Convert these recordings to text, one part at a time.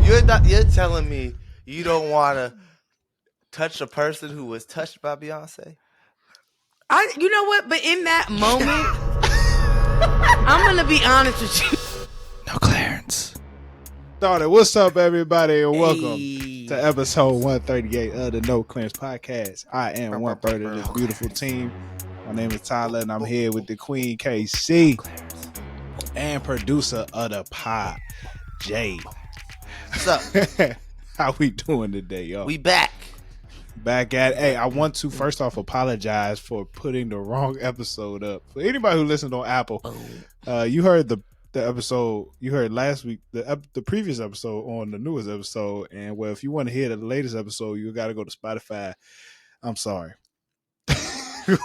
You're telling me you don't want to touch a person who was touched by Beyonce? You know what? But in that moment, I'm gonna be honest with you. No Clarence. Started. What's up, everybody, and welcome to episode 138 of the No Clearance Podcast. I am one third of this beautiful team. My name is Tyler, and I'm here with the Queen KC and producer of the pod, Jay. What's up? How we doing today, y'all? We back. Back at Hey, I want to first off apologize for putting the wrong episode up. For anybody who listened on Apple, you heard the episode you heard last week, the previous episode on the newest episode, and well, if you want to hear the latest episode, you got to go to Spotify. I'm sorry.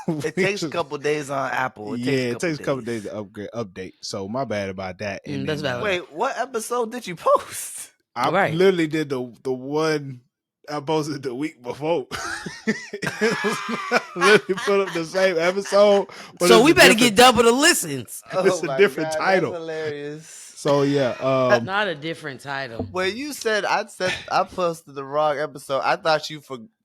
It takes a couple days on Apple. It takes a couple days to update. So my bad about that. And that's valid. Wait, what episode did you post? I literally did the one I posted the week before. Literally put up the same episode. But so we better get double the listens. It's a different title. That's hilarious. So yeah, not a different title. When you said I posted the wrong episode, I thought you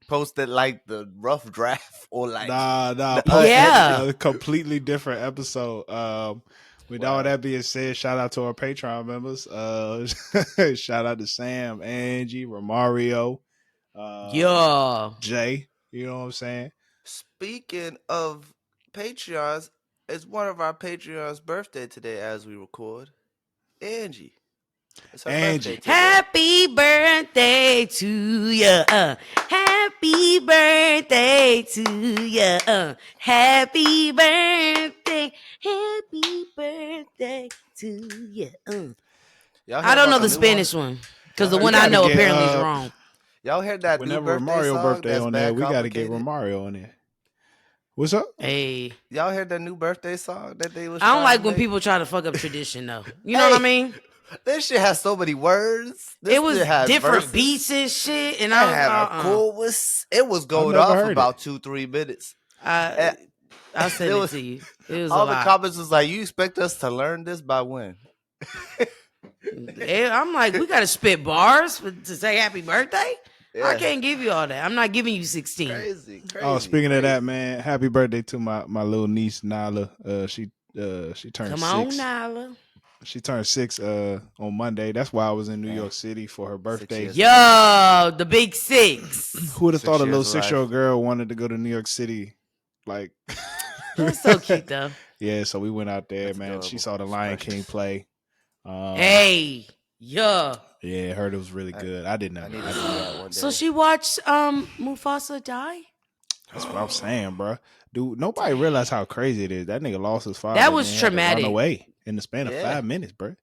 posted like the rough draft or like nah. A completely different episode. With all that being said, shout out to our Patreon members. Shout out to Sam, Angie, Romario, Jay. You know what I'm saying? Speaking of Patreons, it's one of our Patreons' birthday today as we record. Angie. It's her birthday today. Happy birthday to you. Happy birthday to you. Happy birthday. Happy birthday to you. I don't know the Spanish one because the one I know apparently is wrong. Y'all heard that whenever new Romario song birthday on there, we got to get Romario on there. What's up? Hey, y'all heard that new birthday song that they was? I don't like when people try to fuck up tradition, though. You know what I mean? This shit has so many words. It was different beats and shit, and I had a chorus. It was going off about 2-3 minutes. I sent it to you. It was all the comments was like, "You expect us to learn this by when?" I'm like, we got to spit bars to say happy birthday. Yeah. I can't give you all that. I'm not giving you 16. Crazy. Oh, speaking of that, man, happy birthday to my little niece Nyla. She turned 6. Come on, Nyla. She turned 6 on Monday. That's why I was in New York City for her birthday. Yo, the big 6. Who would have thought a little 6-year-old girl wanted to go to New York City? Like, that's so cute though. Yeah, so we went out there, man. Adorable. She saw the Lion King play. Yeah, heard it was really good. I didn't know. I that one day. So she watched Mufasa die? That's what I'm saying, bro. Dude, nobody realized how crazy it is. That nigga lost his father. That was traumatic. Run away in the span of 5 minutes, bro.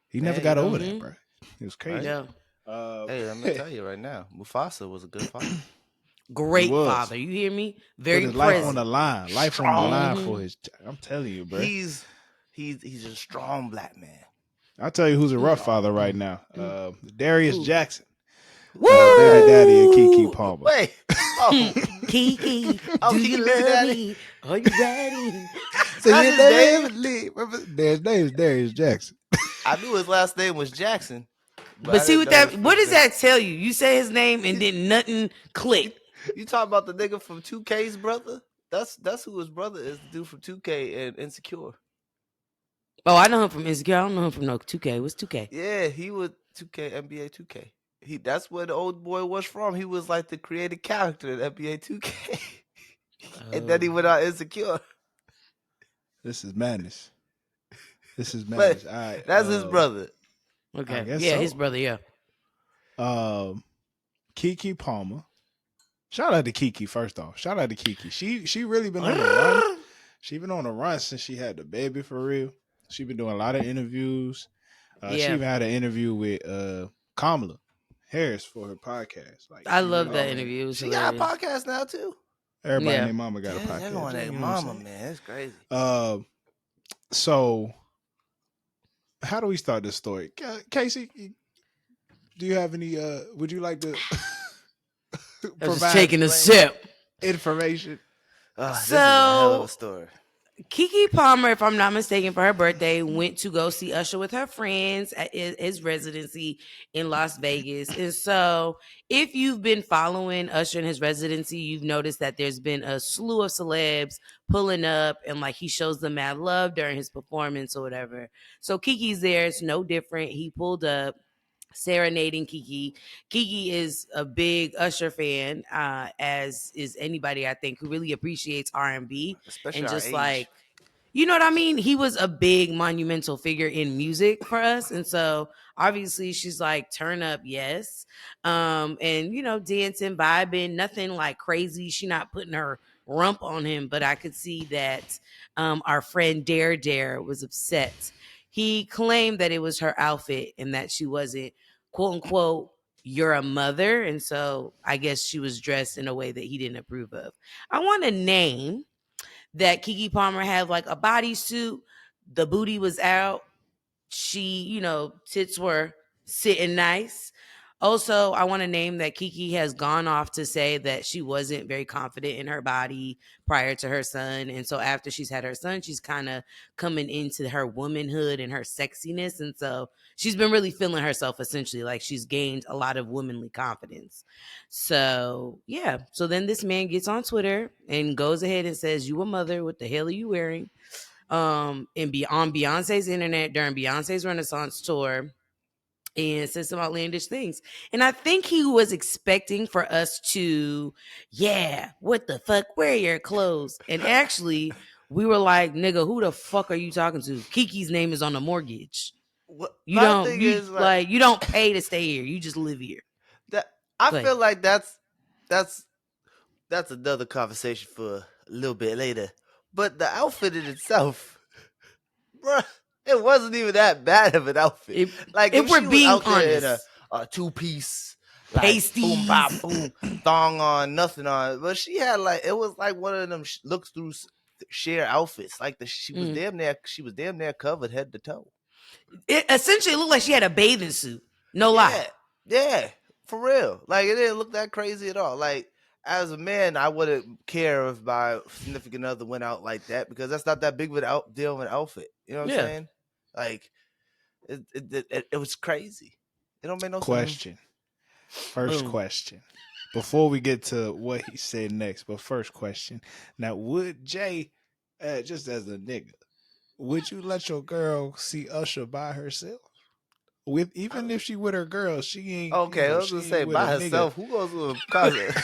He never got over that, bro. It was crazy. Yeah. Hey, I'm gonna tell you right now, Mufasa was a good father. Great father. You hear me? Very present. Life on the line. Life on the line for his. I'm telling you, bro. He's a strong black man. I'll tell you who's a rough father right now. Darius Jackson. Woo! Baby daddy and Keke Palmer. Wait. Oh. Keke. Do you love me? Are you ready? So his name is Darius Jackson. I knew his last name was Jackson. But see what does that tell you? You say his name and then nothing click. You talking about the nigga from 2K's brother? That's who his brother is, the dude from 2K and Insecure. Oh, I know him from Insecure. I don't know him from no 2K. What's 2K? Yeah, he was 2K, NBA 2K. That's where the old boy was from. He was like the creative character in NBA 2K. And then he went out Insecure. This is madness. But all right, that's his brother. Okay. Yeah, so. His brother, yeah. Keke Palmer. Shout out to Keke, first off. Shout out to Keke. She really been on the run. She been on a run since she had the baby, for real. She been doing a lot of interviews. She even had an interview with Kamala Harris for her podcast. Like, I love that interview. She got a podcast now too. Everybody named Mama got a podcast. Everyone named Mama, man. That's crazy. So how do we start this story? Casey, do you have any would you like to provide taking a sip information? This is a hell of a story. Keke Palmer, if I'm not mistaken, for her birthday, went to go see Usher with her friends at his residency in Las Vegas. And so, if you've been following Usher in his residency, you've noticed that there's been a slew of celebs pulling up and like he shows them mad love during his performance or whatever. So, Kiki's there. It's no different. He pulled up serenading Keke. Keke is a big Usher fan, as is anybody I think who really appreciates R&B especially and our just age. like, you know what I mean? He was a big monumental figure in music for us. And so obviously she's like, turn up, yes. And dancing, vibing, nothing like crazy. She not putting her rump on him, but I could see that our friend Dare was upset. He claimed that it was her outfit and that she wasn't, quote unquote, you're a mother. And so I guess she was dressed in a way that he didn't approve of. I want to name that Keke Palmer had like a bodysuit. The booty was out. She, tits were sitting nice. Also, I want to name that Keke has gone off to say that she wasn't very confident in her body prior to her son. And so after she's had her son, she's kind of coming into her womanhood and her sexiness. And so she's been really feeling herself essentially. Like she's gained a lot of womanly confidence. So, yeah. So then this man gets on Twitter and goes ahead and says, "You a mother. What the hell are you wearing?" And be on Beyonce's internet during Beyonce's Renaissance tour and said some outlandish things. And I think he was expecting for us to, yeah, what the fuck? Wear your clothes. And actually, we were like, nigga, who the fuck are you talking to? Kiki's name is on the mortgage. What You my don't thing you is like you don't pay to stay here. You just live here. that I Like, feel like that's another conversation for a little bit later. But the outfit in itself, bruh, it wasn't even that bad of an outfit. Like if if we're she was being out there in honest, a two piece, like boom pasties. bop boom, thong on, nothing on, but she had like it was like one of them look through sheer outfits. Like she was Mm. damn near covered head to toe. It essentially looked like she had a bathing suit. No lie. Yeah, yeah, for real. Like it didn't look that crazy at all. Like as a man, I wouldn't care if my significant other went out like that because that's not that big of an deal of an outfit. You know what I'm Yeah. saying? Like it was crazy. It don't make no sense. Question. First Boom. question. Before we get to what he said next, but first question. Now, would Jay, just as a nigga, would you let your girl see Usher by herself? With even if she with her girl, she ain't. Okay, I was gonna She say ain't with by a nigga. herself. Who goes to a concert?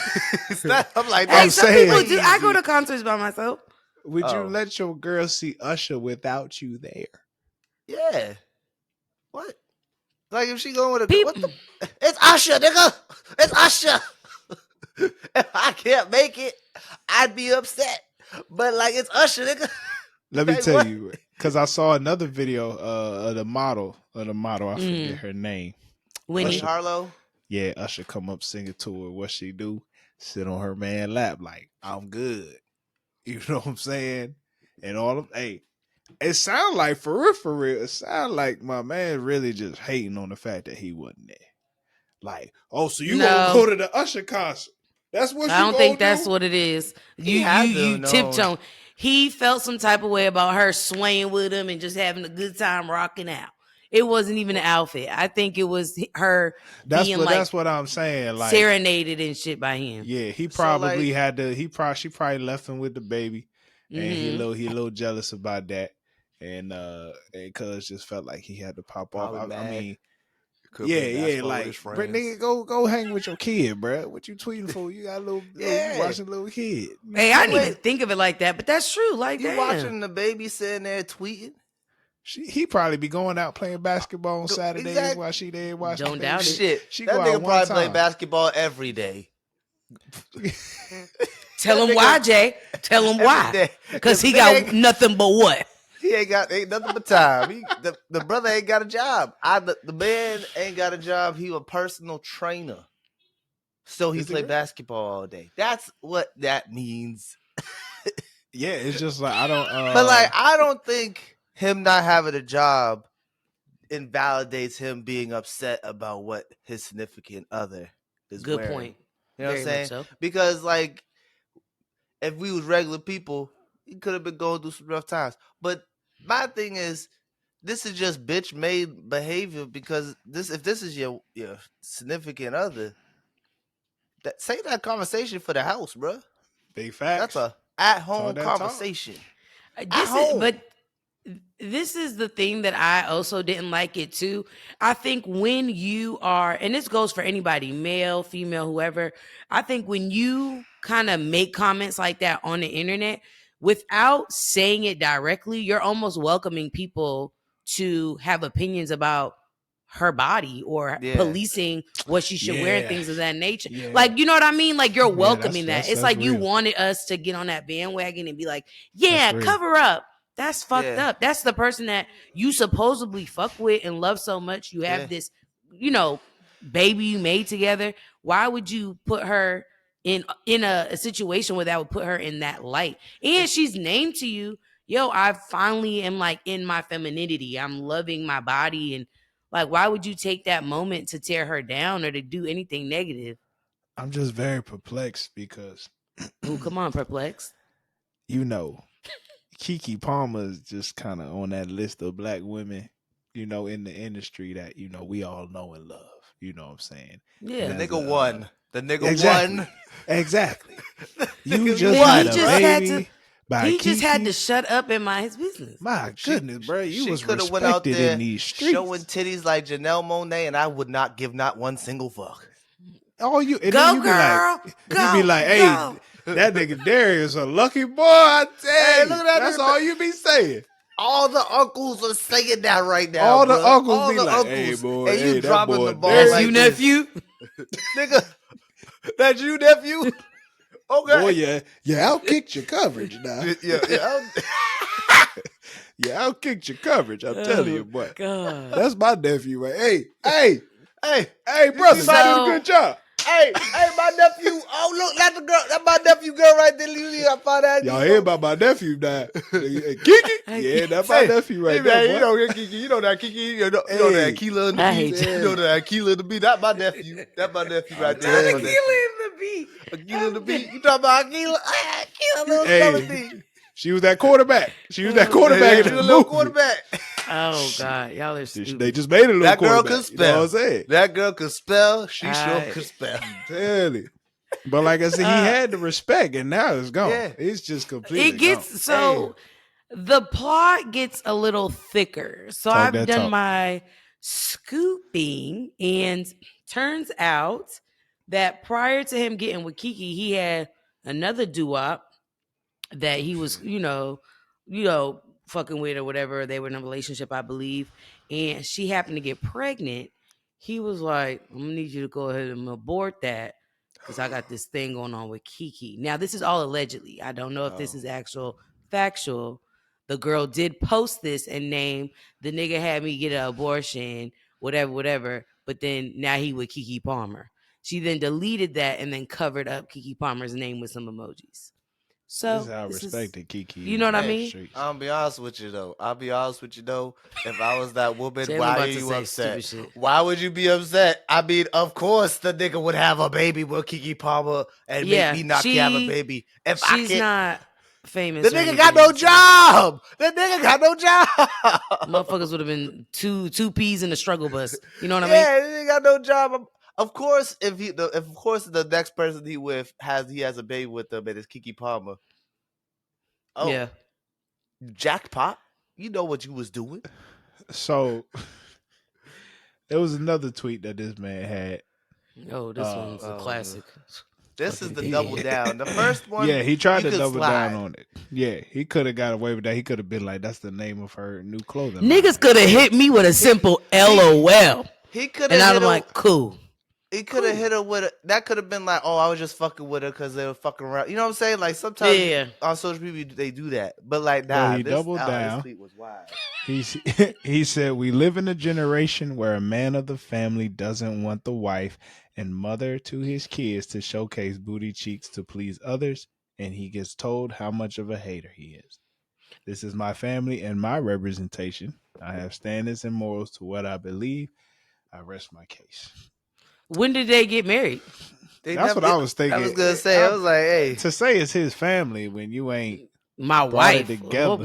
I'm like, Hey, I'm that's some saying, people do. I go crazy. to concerts by myself. would you Oh let your girl see Usher without you there? yeah. What? Like if she going with a what People, the? It's Usher, nigga. It's Usher. If I can't make it, I'd be upset. But like it's Usher, nigga. Let me Like tell what? you, because I saw another video of the model. I forget her name. Winnie Usher, Winnie. Harlow. yeah, Usher come up singing to her. What she do? Sit on her man lap like I'm good. You know what I'm saying? And all of it sound like for real. It sound like my man really just hating on the fact that he wasn't there. Like, oh, so you gonna No, go to the Usher concert? That's what I you don't think gonna that's do? what it is. He You had to have you known. tiptoe. He felt some type of way about her swaying with him and just having a good time rocking out. It wasn't even an outfit. I think it was her being like That's what I'm saying. Like, serenaded and shit by him. yeah, he So probably like, had to. She probably left him with the baby, and Mm-hmm. he a little jealous about that, and cuz just felt like he had to pop off. probably I mad. mean, Couldn't play yeah, basketball with like, his but nigga, friends. go hang with your kid, bro. What you tweeting for? You got a you Yeah. watching a little kid. You Hey, I You didn't chilling. even wait. think of it like that, but that's true. Like, You damn. watching the baby sitting there tweeting? He probably be going out playing basketball on Go Saturdays exact. while she there watching the Don't baby. doubt it. Shit, She that go out nigga one probably play time. basketball every day. Tell That him nigga why, Jay. Tell him every why. day. Because he Nigga got nothing but what? he ain't nothing but time. The brother ain't got a job. The man ain't got a job. He a personal trainer. So he Is it play real? basketball all day. That's what that means. Yeah, it's just like I don't. But like, I don't think him not having a job invalidates him being upset about what his significant other is Good wearing. point. You know what I'm Very much saying? so. Because like, if we was regular people, He could have been going through some rough times. But my thing is, this is just bitch made behavior because if this is your significant other, save that conversation for the house, bro. Big That's facts. a at Talk home that talk. conversation. At This is, home. but this is the thing that I also didn't like it too. I think when you are, and this goes for anybody, male, female, whoever, I think when you kind of make comments like that on the internet without saying it directly, you're almost welcoming people to have opinions about her body or Yeah. policing what she should wear and Yeah. things of that nature. Yeah. Like, you know what I mean? Like, you're Yeah, welcoming that's- that. It's that's like you real. wanted us to get on that bandwagon and be like, yeah, real. cover up. That's fucked Yeah. up. That's the person that you supposedly fuck with and love so much. You have Yeah. this, baby you made together. Why would you put her in a situation where that would put her in that light? And she's named to you, yo, I finally am like in my femininity. I'm loving my body. And like, why would you take that moment to tear her down or to do anything negative? I'm just very perplexed because Oh, come on, perplexed. Keke Palmer is just kind of on that list of black women, in the industry that we all know and love. You know what I'm saying? Yeah. The As nigga a, won. The nigga exactly. won. Exactly. You Nigga just won, had He a just had baby to- by He just had to Keke. shut up and mind his business. My goodness, bro, you she was coulda went out respected there in these streets. showing titties like Janelle Monáe, and I would not give not one single fuck. All you and Go, then you be girl. like, Go, you be like, hey, go. that nigga Darius a lucky boy. I tell Hey, you, look at that that's nigga. all you be saying. All the uncles are saying that right now. All the bruh. uncles All be the like, uncles. hey, boy, and you hey, that dropping boy the ball Darius. That's like you, this. nephew. Nigga, that's you, nephew. Okay. Boy, yeah, outkicked your coverage now. yeah. Yeah, outkicked your coverage. I'm telling you, boy. God. That's my nephew, right? Hey, Hey, brother, see you my- doing a good job. hey, my nephew. Oh, look, that's the girl. That's my nephew girl right there. I found out. Y'all hear about my nephew now? Keke? Yeah, that's my nephew right there, man, boy. Keke, you know that Keke, you know Hey. that Keela and the I beat. hate You know that Keela and the beat. That's my nephew. That's my nephew right there. Hey. That's my nephew. Akila and the beat. You talking about Akila? Akila, little Hey. thing. She was that quarterback. She was that quarterback. Hey, in she the was a little movie. quarterback. Oh God, y'all are stupid. They just made a little That girl quarterback. could You know spell. what I'm saying? That girl could spell. She sure Alright. could spell. Tell you. But like I said, he had the respect, and now it's gone. Yeah. It's just completely It gets gone. so the plot gets a little thicker. So Talk I've that done talk. my scooping, and turns out that prior to him getting with Keke, he had another doo-wop that he was, fucking with or whatever. They were in a relationship, I believe, and she happened to get pregnant. He was like, "I'm gonna need you to go ahead and abort that because I got this thing going on with Keke." Now, this is all allegedly. I don't know if this is actual factual. The girl did post this and name the nigga had me get an abortion, whatever. But then now he with Keke Palmer. She then deleted that and then covered up Keke Palmer's name with some emojis. So This is how respected Keke. you know what I is in the mean? streets. I'll be honest with you though. If I was that woman, Jalen why about are to you say upset? stupid shit. Why would you be upset? I mean, of course the nigga would have a baby with Keke Palmer and Yeah, make me not have a baby. If I She's can't, not famous. the or nigga got no anything, so job. The nigga got no job. Motherfuckers would have been two peas in the struggle bus. You know what I mean? Yeah, he ain't got no job. Of course, if the next person he with has a baby with them and it's Keke Palmer. Oh, Yeah. jackpot! You know what you was doing. So there was another tweet that this man had. Oh, this one's a classic. This is the Yeah. double down. The first one, Yeah, he tried you to could double slide. down on it. Yeah, he could have got away with that. He could have been like, "That's the name of her new clothing." Niggas line." could have hit me with a simple LOL. He could And have I'm hit her. like, cool. He could have hit her with that could have been like, oh, I was just fucking with her because they were fucking around. You know what I'm saying? Like sometimes Yeah. on social media they do that, but like Well, nah, he doubled down. This tweet was wild. He said, "We live in a generation where a man of the family doesn't want the wife and mother to his kids to showcase booty cheeks to please others, and he gets told how much of a hater he is. This is my family and my representation. I have standards and morals to what I believe. I rest my case." When did they get married? That's what I was thinking. I was gonna say. I was like, hey, to say it's his family when you ain't My brought it wife. together.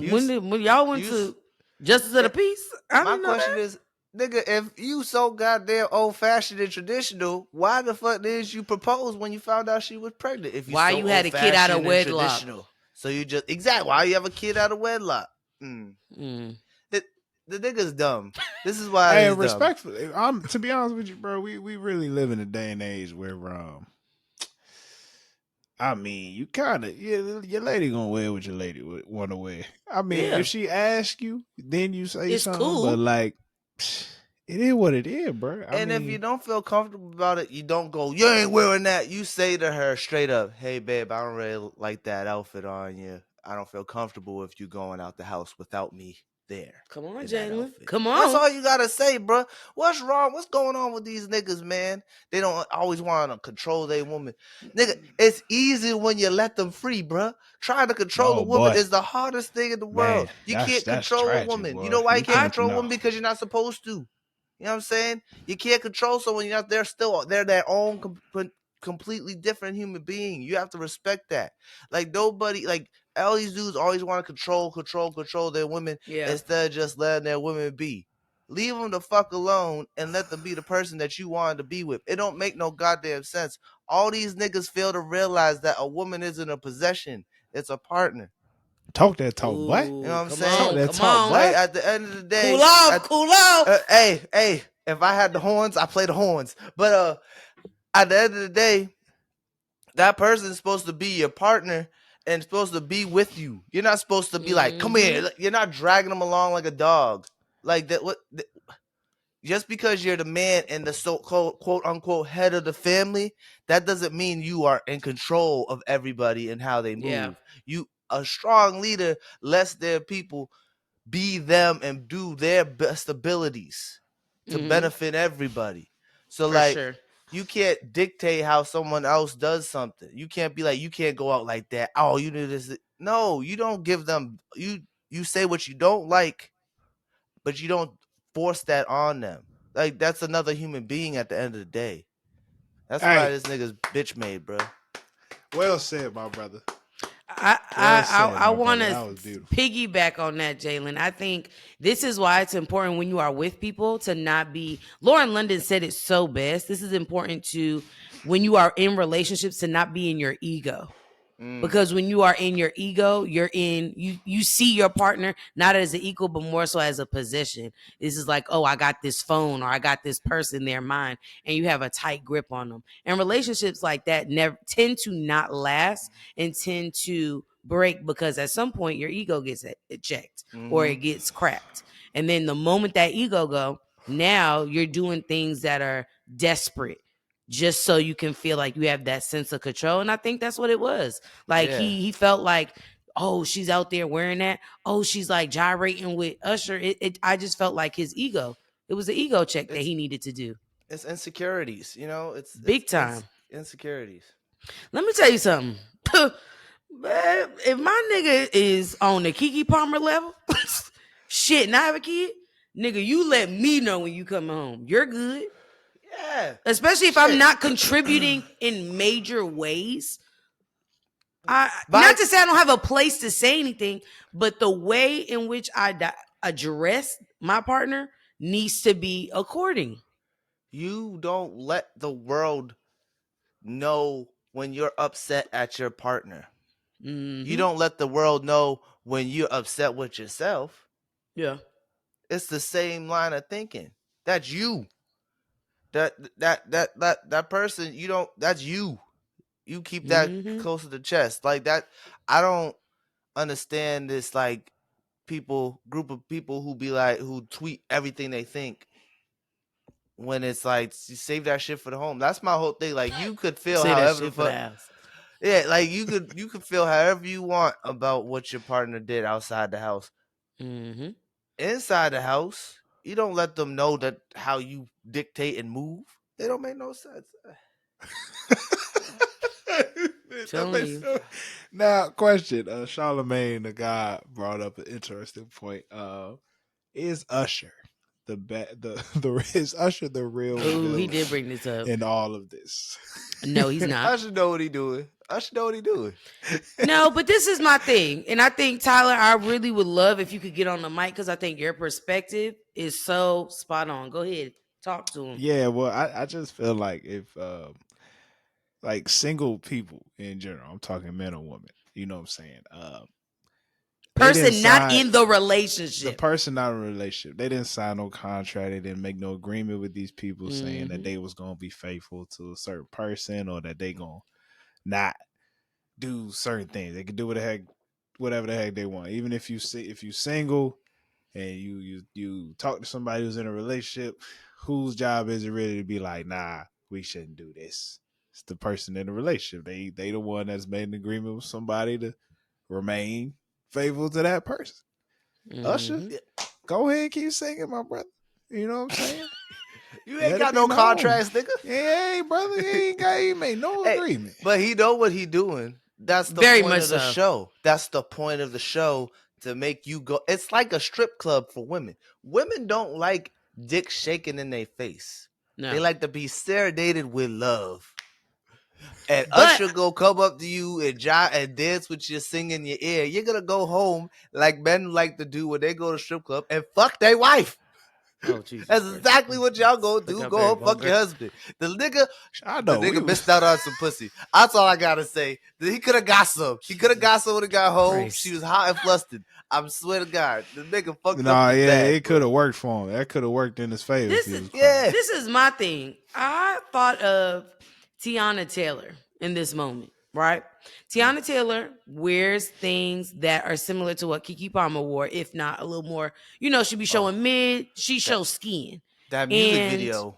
When y'all went to Justice of the Peace? I My didn't know question that. is, nigga, if you so goddamn old fashioned and traditional, why the fuck did you propose when you found out she was pregnant? If you Why so you had old a kid out of fashioned and wedlock? traditional, so you just exactly why you have a kid out of wedlock? Mm. It, the nigga's dumb. This is why Hey, he's dumb. respectfully, I'm to be honest with you, bro. We really live in a day and age where I mean, you kind of your lady gonna wear what your lady would want to wear. I mean, Yeah, if she asks you, then you say it's something. But cool. like, it is what it is, bro. I And if you mean, don't feel comfortable about it, you don't go, you ain't wearing that. You say to her straight up, hey, babe, I don't really like that outfit on you. I don't feel comfortable if you going out the house without me there Come on, in that Jalen. outfit. Come That's on. all you got to say, bro. What's wrong? What's going on with these niggas, man? They don't always want to control their woman. Nigga, it's easy when you let them free, bro. Trying to control a oh woman boy, is the hardest thing in the man, world. You can't that's control a tragic, woman. You boy. know why you You can't I can't control a know. woman? Because you're not supposed to. You know what I'm saying? You can't control someone. You're not. They're their own completely different human being. You have to respect that. Like nobody, like all these dudes always want to control their women yeah. instead of just letting their women be. Leave them the fuck alone and let them be the person that you wanted to be with. It don't make no goddamn sense. All these niggas fail to realize that a woman isn't a possession; it's a partner. Talk that talk, boy. You know Ooh, what I'm come Talk on, saying? that come talk, on. Like boy. at the end of the Cool day, off, cool off. hey, if I had the horns, I play the horns. But at the end of the day, that person is supposed to be your partner and supposed to be with you. You're not supposed to be like, come Mm-hmm. here. You're not dragging them along like a dog. Like that. Just because you're the man and the so-called quote unquote head of the family, that doesn't mean you are in control of everybody and how they Yeah. move. You a strong leader lets their people be them and do their best abilities to Mm-hmm. benefit everybody. So For like sure. you can't dictate how someone else does something. You can't be like you can't go out like that. Oh, you do this. No, you don't give them you say what you don't like, but you don't force that on them. Like that's another human being at the end of the day. That's why Hey, this nigga's bitch made, bro. well said, my brother. I Well I said, I, I my want brother. to That was beautiful. piggyback on that, Jalen. I think this is why it's important when you are with people to not be. Lauren London said it so best. This is important to when you are in relationships to not be in your ego. Mm. Because when you are in your ego, you see your partner not as an equal but more so as a position. This is like, oh, I got this phone or I got this person, they're mine, and you have a tight grip on them. And relationships like that never tend to not last and tend to break because at some point your ego gets checked or Mm-hmm. it gets cracked. And then the moment that ego go, now you're doing things that are desperate just so you can feel like you have that sense of control. And I think that's what it was. Like Yeah. he felt like, oh, she's out there wearing that. Oh, she's like gyrating with Usher. I just felt like his ego. It was an ego check that It's he needed to do. it's insecurities, you know. It's Big time. insecurities. Let me tell you something. Man, if my nigga is on the Keke Palmer level, shit, and I have a kid, nigga, you let me know when you come home. You're good. Yeah. Especially if I'm Shit. not contributing in major ways. I By not to say I don't have a place to say anything, but the way in which I address my partner needs to be according. you don't let the world know when you're upset at your partner. You Mm-hmm. don't let the world know when you're upset with yourself. Yeah. It's the same line of thinking. That's you. That person, you don't that's you. You keep that Mm-hmm. close to the chest. Like that I don't understand this like group of people who be like who tweet everything they think when it's like you save that shit for the home. That's my whole thing. Like you could feel Say that however the shit for the fuck. house. Yeah, like you could feel however you want about what your partner did outside the house. Mm-hmm. Inside the house, you don't let them know that how you dictate and move. It don't make no sense. That Telling makes you. now, question. Charlemagne, the guy, brought up an interesting point. Is Usher is Usher the real Oh, he villain did bring this up. in all of this? No, he's not. I should know what he doing. Usher know what he doing. No, but this is my thing. And I think, Tyler, I really would love if you could get on the mic because I think your perspective is so spot on. Go ahead. Talk to him. Yeah, well, I just feel like if like single people in general, I'm talking men or women, you know what I'm saying? They didn't Person not sign in the the relationship. person not in a relationship. They didn't sign no contract. They didn't make no agreement with these people saying that they was gonna be faithful to a certain person or that they gonna not do certain things. They can do whatever the heck they want. Even if you single and you talk to somebody who's in a relationship, whose job is it really to be like, nah, we shouldn't do this? It's the person in the relationship. They the one that's made an agreement with somebody to remain faithful to that person. Usher, go ahead, keep singing, my brother. You know what I'm saying? You ain't got no contracts, nigga. Hey, brother, he made no agreement. But he know what he doing. That's the Very point much of the so. show. That's the point of the show, to make you go. It's like a strip club for women. Women don't like dick shaking in their face. No. They like to be serenaded with love. And But- Usher go come up to you and dance with you, sing in your ear. You're gonna go home like men like to do when they go to strip club and fuck their wife. Oh, Jesus That's Christ. exactly what y'all go do. Look Go how home, very fuck your vulgar. husband. The nigga, I know. the nigga missed out on some pussy. That's all I gotta say. He could have got some. He could have got some when he got home. Christ. She was hot and flustered. I swear to God, the nigga fucked Nah, up his yeah, bag, it could have worked for him. That could have worked in his favor. This if he is was quiet. this is my thing. I thought of Tiana Taylor in this moment, right? Tiana Taylor wears things that are similar to what Keke Palmer wore, if not a little more. You know, she be showing she shows skin. That music And video.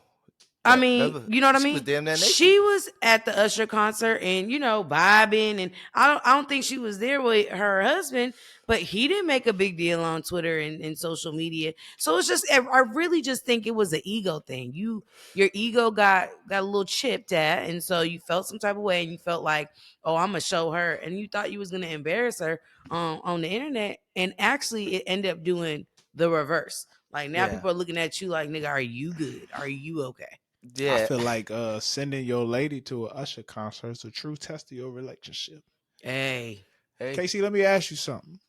I mean, you know what I She mean? was damn near naked. She was at the Usher concert and, you know, vibing. And I don't think she was there with her husband, but he didn't make a big deal on Twitter and social media. So it's just, I really just think it was an ego thing. Your ego got a little chipped at. And so you felt some type of way and you felt like, oh, I'm going to show her. And you thought you was going to embarrass her on the internet. And actually it ended up doing the reverse. Like now people are looking at you like, nigga, are you good? Are you okay? Yeah. I feel like sending your lady to an Usher concert is a true test of your relationship. Hey. Casey, let me ask you something.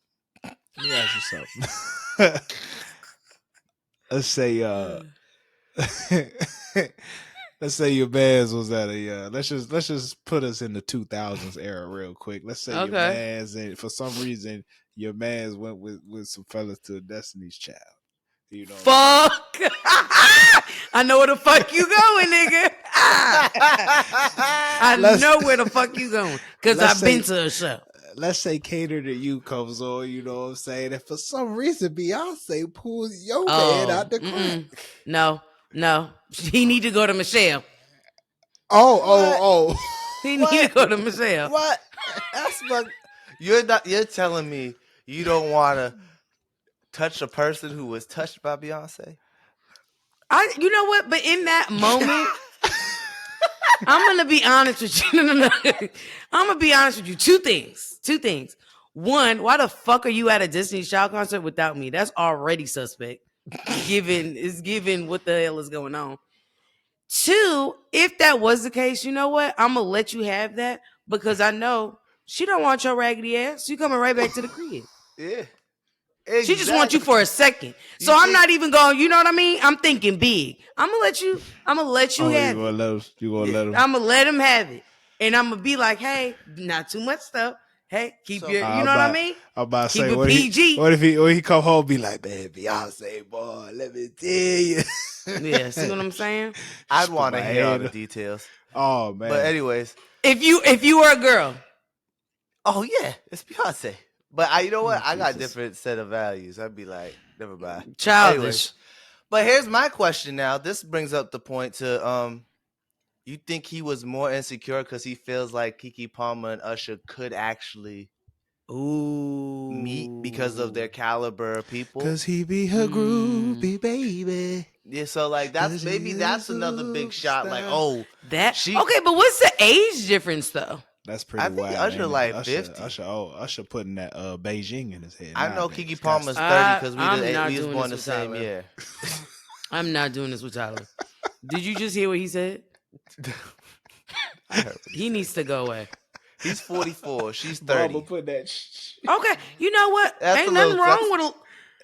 Let's say let's say your man's was at a let's just put us in the 2000s era real quick. Let's say your man's, and for some reason your man's went with some fellas to Destiny's Child. You know, fuck. I know where the fuck you going, nigga. I know where the fuck you going because I've been to a show. Let's say Cater to You comes on, you know what I'm saying? And for some reason, Beyonce pulls your man out the crowd. No. He need to go to Michelle. Oh. He need to go to Michelle. What? That's what you're telling me you don't want to touch a person who was touched by Beyonce? You know what? But in that moment, I'm gonna be honest with you. No. I'm gonna be honest with you. Two things. One, why the fuck are you at a Disney Child concert without me? That's already suspect. Given what the hell is going on. Two, if that was the case, you know what? I'm gonna let you have that because I know she don't want your raggedy ass. You coming right back to the crib. Yeah. Exactly. She just wants you for a second. So I'm not even going, you know what I mean? I'm thinking big. I'm gonna let you have it. You gonna let him? I'm gonna let him have it. And I'm gonna be like, hey, not too much stuff. Hey, keep your, you know what I mean? I'm about to keep say, it PG. What if he come home and be like, man, Beyonce, boy, let me tell you. Yeah, see what I'm saying? I'd want to hear all the details. Oh, man. But anyways. If you were a girl. Oh, yeah, it's Beyonce. But you know what? I got different set of values. I'd be like, never mind. Childish. Anyways, but here's my question now. This brings up the point to, you think he was more insecure because he feels like Keke Palmer and Usher could actually meet because of their caliber of people? Because he be her groupie, baby. Yeah, so like that's another big shot. Like, okay, but what's the age difference though? That's pretty wild. I think Usher like 50. Usher putting that Beijing in his head. I know Keke Palmer's 30 because we was born the same year. I'm not doing this with Tyler. Did you just hear what he said? I heard what he needs to go away. He's 44. She's Mama 30. put that. Okay, you know what? That's Ain't a nothing little- wrong with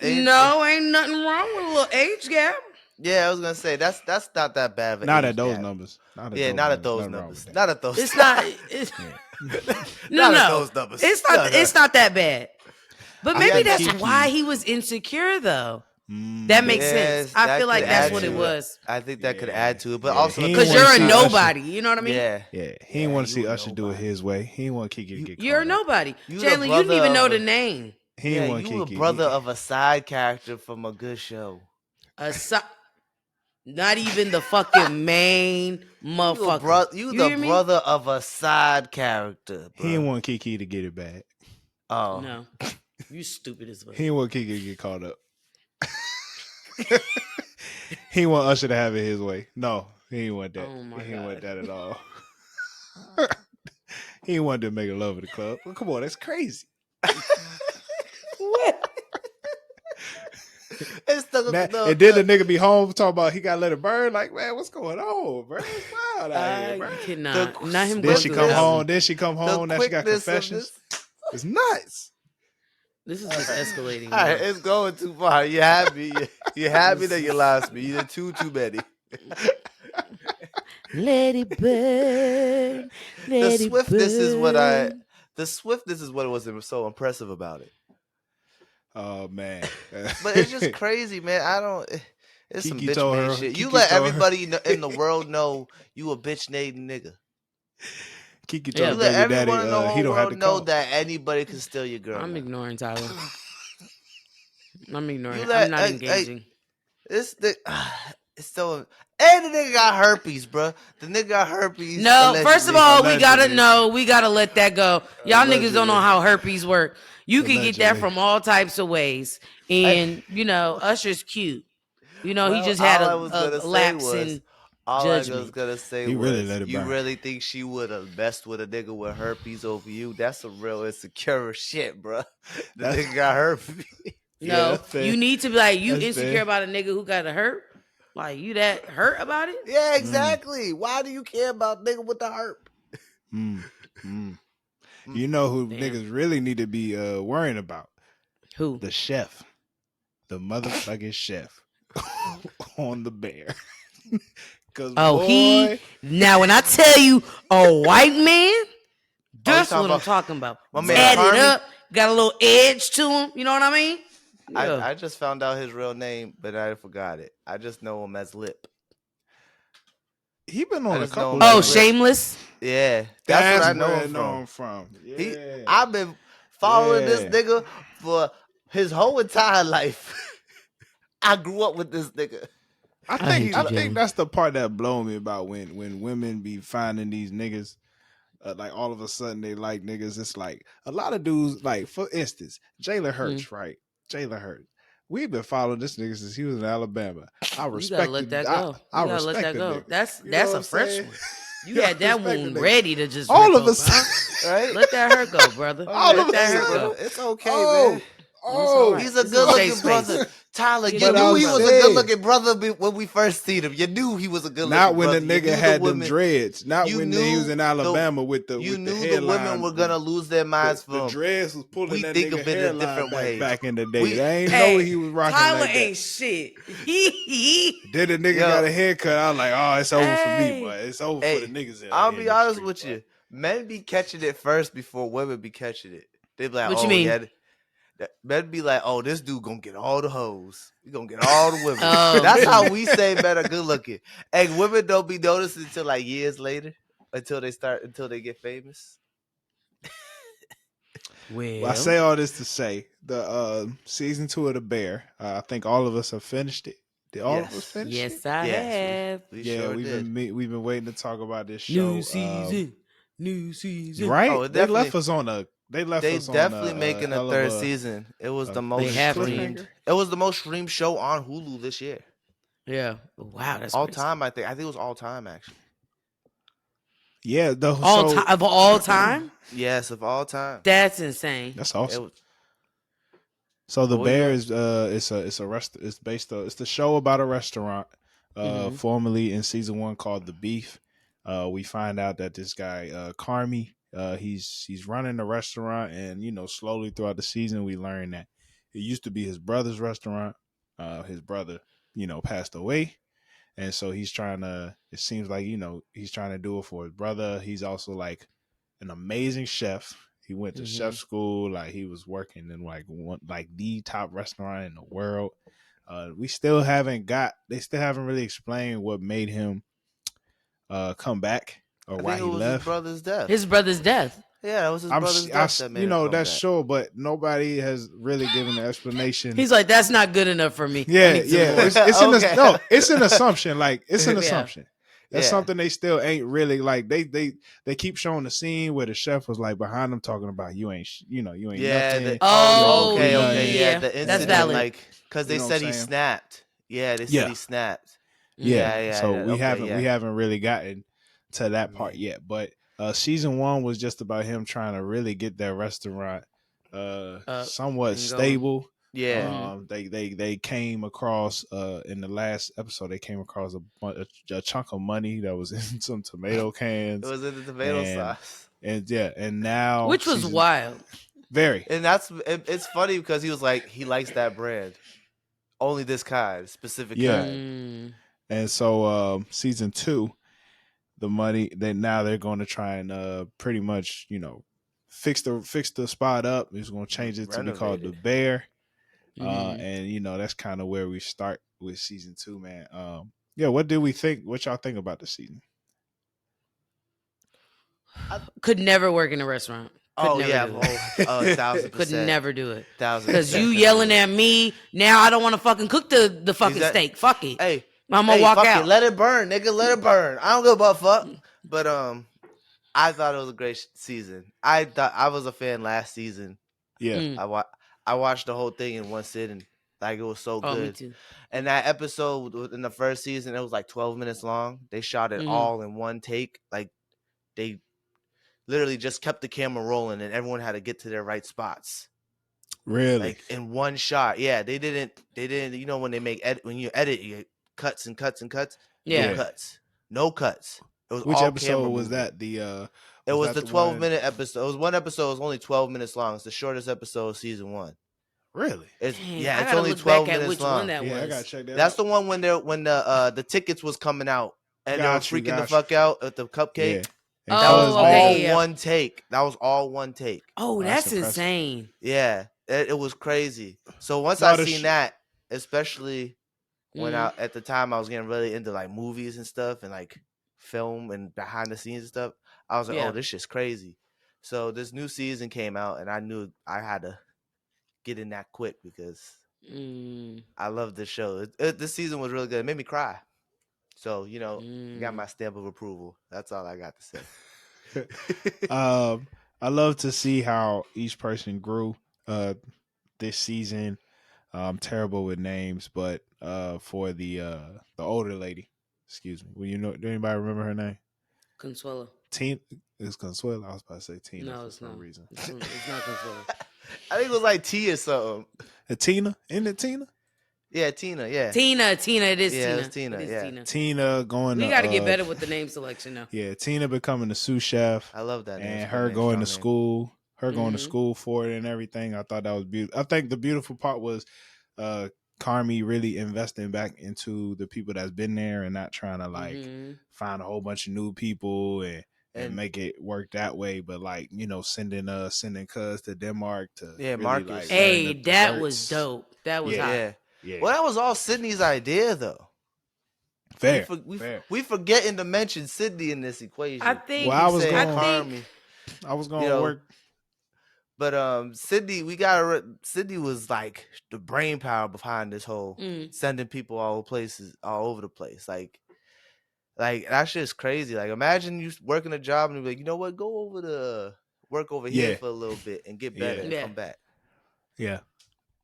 Ain't nothing wrong with a little age gap. Yeah, I was gonna say that's not that bad of an Not age at those gap. numbers. Not Not those at numbers. those Nothing wrong with that. numbers. Not at those. It's not. It's, Not at no, those numbers. it's not. No. It's not that bad. But I maybe think that's Keke- why he was insecure, though. That makes sense. Yes, I that feel like could that's add what it to was. I think that could Yeah. add to it, but Yeah, also he Because wanna you're a see nobody. You know what I mean? Yeah, He Yeah, didn't want to see you a Usher do it nobody. his way. He didn't want Keke to get You're a caught up. nobody. You the Jalen, you didn't even brother know of the a- name. He didn't want you a Keke. brother of a side character from a good show. Not even the fucking main motherfucker. You hear the me? brother of a side character, He didn't bro. want Keke to get it bad. Oh, No, you stupid as fuck. He didn't want Keke to get caught up. He didn't want Usher to have it his way. No, he didn't want that. Oh my He didn't want God. that at all. He didn't want to make a love of the club. Well, come on, that's crazy. What? it's the, And then the nigga be home talking about he gotta let it burn. Like, man, what's going on, bro? It's wild out here, bro. You cannot. Not him. Then going she through come that. home. Then she come the home. Now she got quickness of confessions. this- It's nuts. This is just escalating. All right, man. it's going too far. You happy? You happy that you lost me? You did too many. Let it burn. The swiftness is what The swiftness is what was so impressive about it. Oh man. But it's just crazy, man. I don't. It's some Keke told bitch made her- shit. You Keke let told her- everybody in the world know you a bitch made nigga. Keke Yeah. told You let baby daddy everyone in the whole he don't have to world know come. that anybody can steal your girl. I'm now. ignoring Tyler. I'm ignoring. You let- I'm not engaging. It's the. It's so. And the nigga got herpes, bro. The nigga got herpes. No, first of all, we gotta Allegedly. know. We gotta let that go. Y'all niggas don't know Allegedly. how herpes work. You can get that Allegedly. from all types of ways. And you know, Usher's cute. You know, he Well, just had all I was gonna a say lapse was- in All I was judgment. gonna say He was, really let it you burn. really think she would have messed with a nigga with herpes over you? That's some real insecure shit, bro. The That's- nigga got herpes. Yeah, No, that's fair. you need to be like, you That's insecure fair. about a nigga who got a hurt? Like, you that hurt about it? Yeah, exactly. Why do you care about nigga with the herp? Mm, mm. You know who Damn. niggas really need to be worrying about? Who? The chef. The motherfucking chef on the bear. Cause Oh, boy, now when I tell you a white man, that's talking what I'm about talking about. my man Tatted Carmi? up, got a little edge to him. You know what I mean? Yeah. I just found out his real name, but I forgot it. I just know him as Lip. he been I on a just know couple. him Oh, as Lip. Shameless. Yeah, that's what I know where him from. Yeah. I've been following this Yeah. nigga for his whole entire life. I grew up with this nigga. I hate think you, I think Jalen. that's the part that blow me about when women be finding these niggas. Like all of a sudden they like niggas. It's like a lot of dudes. Like for instance, Jalen Hurts, right? Jalen Hurts. We've been following this nigga since he was in Alabama. I You respect. gotta let that go. I You gotta let respect that the go. nigga. That's You know that's what a I'm fresh saying? one. You had that respect the wound nigga. ready to just All rip of a up, huh? sudden, Right? Let that hurt go, brother. All Let of a that sudden, hurt go. It's okay, Oh, man. oh, alright. He's a This is good a looking safe brother. space. Tyler, He's you a knew good he was a brother. good looking brother when we first seen him. You knew he was a good looking not when brother. the You nigga knew had them women- dreads. Not you when knew he was in Alabama with the You with knew the the hairline. women were gonna lose their minds the from. dreads was pulling We that think nigga of it a hairline different way. back in the day. We- They ain't Hey, know he was rocking Tyler like that. ain't shit. He Then the nigga Yo. got a haircut. I was like, oh, it's over for me, Hey. boy. It's over Hey, for the niggas. I'll in be the honest street, with boy. you. Men be catching it first before women be catching it. They be like, What oh, you mean? yeah. Men be like, oh, this dude gonna get all the hoes. He gonna get all the women. Oh. That's how we say men are good looking. And women don't be noticing until like years later, until they get famous. Well, Well, I say all this to say the season 2 of The Bear. I think all of us have finished it. Did all of us Yes. finish yes, it? I Yes, have. We Yeah, sure we've did. been waiting to talk about this show. New season. New season. Right? Oh, it they left definitely- us on a. They left They us definitely on making a hell of third season. It was the most have to. streamed. It was the most streamed show on Hulu this year. Yeah. Wow, that's All crazy. time, I think. I think it was all time actually. Yeah, the All time of all time? Yes, of all time. That's insane. That's It awesome. was, So the What was Bear that? is it's based on it's the show about a restaurant Mhm. formerly in season 1 called The Beef. We find out that this guy Carmi He's running the restaurant, and slowly throughout the season we learn that it used to be his brother's restaurant. His brother, passed away, and so he's trying to. It seems like he's trying to do it for his brother. He's also like an amazing chef. He went to chef school. Like he was working in like the top restaurant in the world. They still haven't really explained what made him come back or I why think it he was left. his brother's death. His brother's death. Yeah, it was his brother's death that made him come that's back. sure, but nobody has really given an explanation. He's like, that's not good enough for me. Yeah. It's an assumption. Like it's an Yeah. assumption. That's something they still ain't really like. They keep showing the scene where the chef was like behind them talking about you ain't nothing. Okay. The incident, that's valid. like because they said he snapped. Yeah, they said he snapped. Yeah. So we okay, haven't really gotten to that part yet. But season 1 was just about him trying to really get that restaurant somewhat stable. Yeah. They came across in the last episode. They came across a chunk of money that was in some tomato cans. It was in the tomato sauce. And now which was wild. Very. And it's funny because he was like he likes that brand, only this kind, specific kind. And so season 2, the money now they're going to try and pretty much fix the spot up. He's going to change it to be called the Bear. And that's kind of where we start with season 2, man. What did we think? What y'all think about the season? I could never work in a restaurant. Could 1,000%. Could never do it. 1,000%. Because you yelling at me now. I don't want to fucking cook the fucking steak. Fuck it. Hey, I'm gonna walk out. Let it burn, nigga. Let it burn. I don't give a fuck. But I thought it was a great season. I thought I was a fan last season. Yeah. I watched the whole thing in one sitting. Like it was so good. Me too. And that episode in the first season, it was like 12 minutes long. They shot it all in one take. Like they literally just kept the camera rolling, and everyone had to get to their right spots. Really? Like in one shot. Yeah, they didn't. When they make when you edit, you cuts and cuts and cuts. Yeah. No cuts. It was which all episode was movement. that? It was the 12-minute episode. It was one episode. It was only 12 minutes long. It's the shortest episode of season 1. Really? It's only 12 minutes long. That was. I gotta check that. That's the one when the tickets was coming out and they were freaking the fuck out at the cupcake. Yeah. That was all one take. That was all one take. Oh, that's insane. Yeah, it was crazy. So once I seen that, especially when at the time I was getting really into like movies and stuff and like film and behind the scenes and stuff, I was like, oh, this shit's crazy. So this new season came out, and I knew I had to get in that quick because I love this show. This season was really good. It made me cry. So, got my stamp of approval. That's all I got to say. I love to see how each person grew this season. I'm terrible with names, but for the older lady, excuse me. Do anybody remember her name? Consuelo. Tina. It's Consuelo. I was about to say Tina no, for some reason. It's not Consuelo. I think it was like T or something. Tina? Isn't it Tina? Yeah, Tina. Yeah. Tina. It is Tina. It's Tina. It is yeah. Tina. Tina going. We got to get better with the name selection now. Yeah, Tina becoming a sous chef. I love that. And her going to school. Her going to school for it and everything. I thought that was beautiful. I think the beautiful part was Carmi really investing back into the people that's been there and not trying to find a whole bunch of new people and make it work that way, but like sending Cuz to Denmark to Marcus. That was dope. That was hot. Yeah. Well, that was all Sydney's idea, though. Fair. We forgetting to mention Sydney in this equation. I think. Well, I was going to work. But Sydney, Sydney was like the brain power behind this whole sending people all over the place. Like that shit is crazy. Like imagine you working a job and you're like, you know what, go over to work over here for a little bit and get better and come back. Yeah.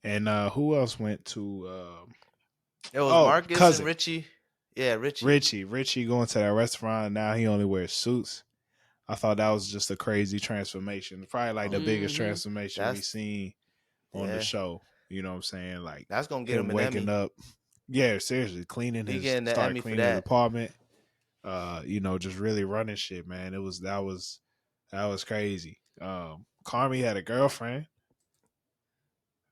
And who else went to it was Marcus cousin. And Richie. Yeah, Richie. Richie going to that restaurant. Now he only wears suits. I thought that was just a crazy transformation. Probably like the biggest transformation we've seen on the show. You know what I'm saying? Like that's gonna get him an waking Emmy. up. Yeah, seriously, cleaning cleaning his apartment. Just really running shit, man. That was That was crazy. Carmi had a girlfriend,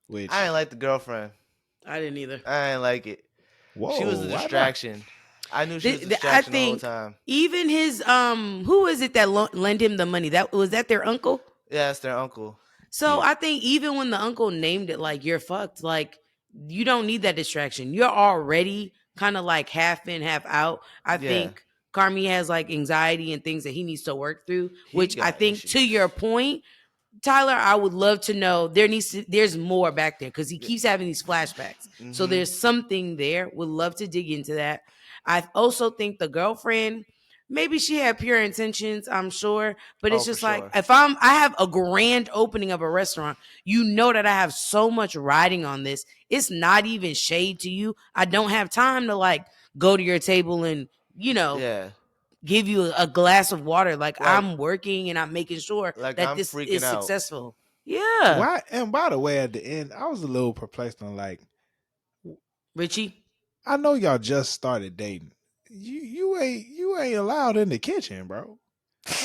which I ain't like the girlfriend. I didn't either. I ain't like it. She was whoa, a why not? distraction. I knew she was a I distraction the whole think time. even his who is it that lent him the money? That was that their uncle. Yeah, that's their uncle. So Yeah. I think even when the uncle named it like you're fucked, like you don't need that distraction. You're already kind of like half in, half out. I Yeah. think Carmi has like anxiety and things that he needs to work through, He which I got think to issues. your point, Tyler, I would love to know there's more back there because he Yeah. keeps having these flashbacks. So Mm-hmm. there's something there. Would love to dig into that. I also think the girlfriend, maybe she had pure intentions, I'm sure, but Oh, it's for just like sure. if I have a grand opening of a restaurant, you know that I have so much riding on this. It's not even shade to you. I don't have time to like go to your table and, Yeah. give you a glass of water. Like Like I'm working and I'm making sure that I'm this freaking is out. successful. Yeah. Why? And by the way, at the end, I was a little perplexed on like, Richie. I know y'all just started dating. You ain't allowed in the kitchen, bro.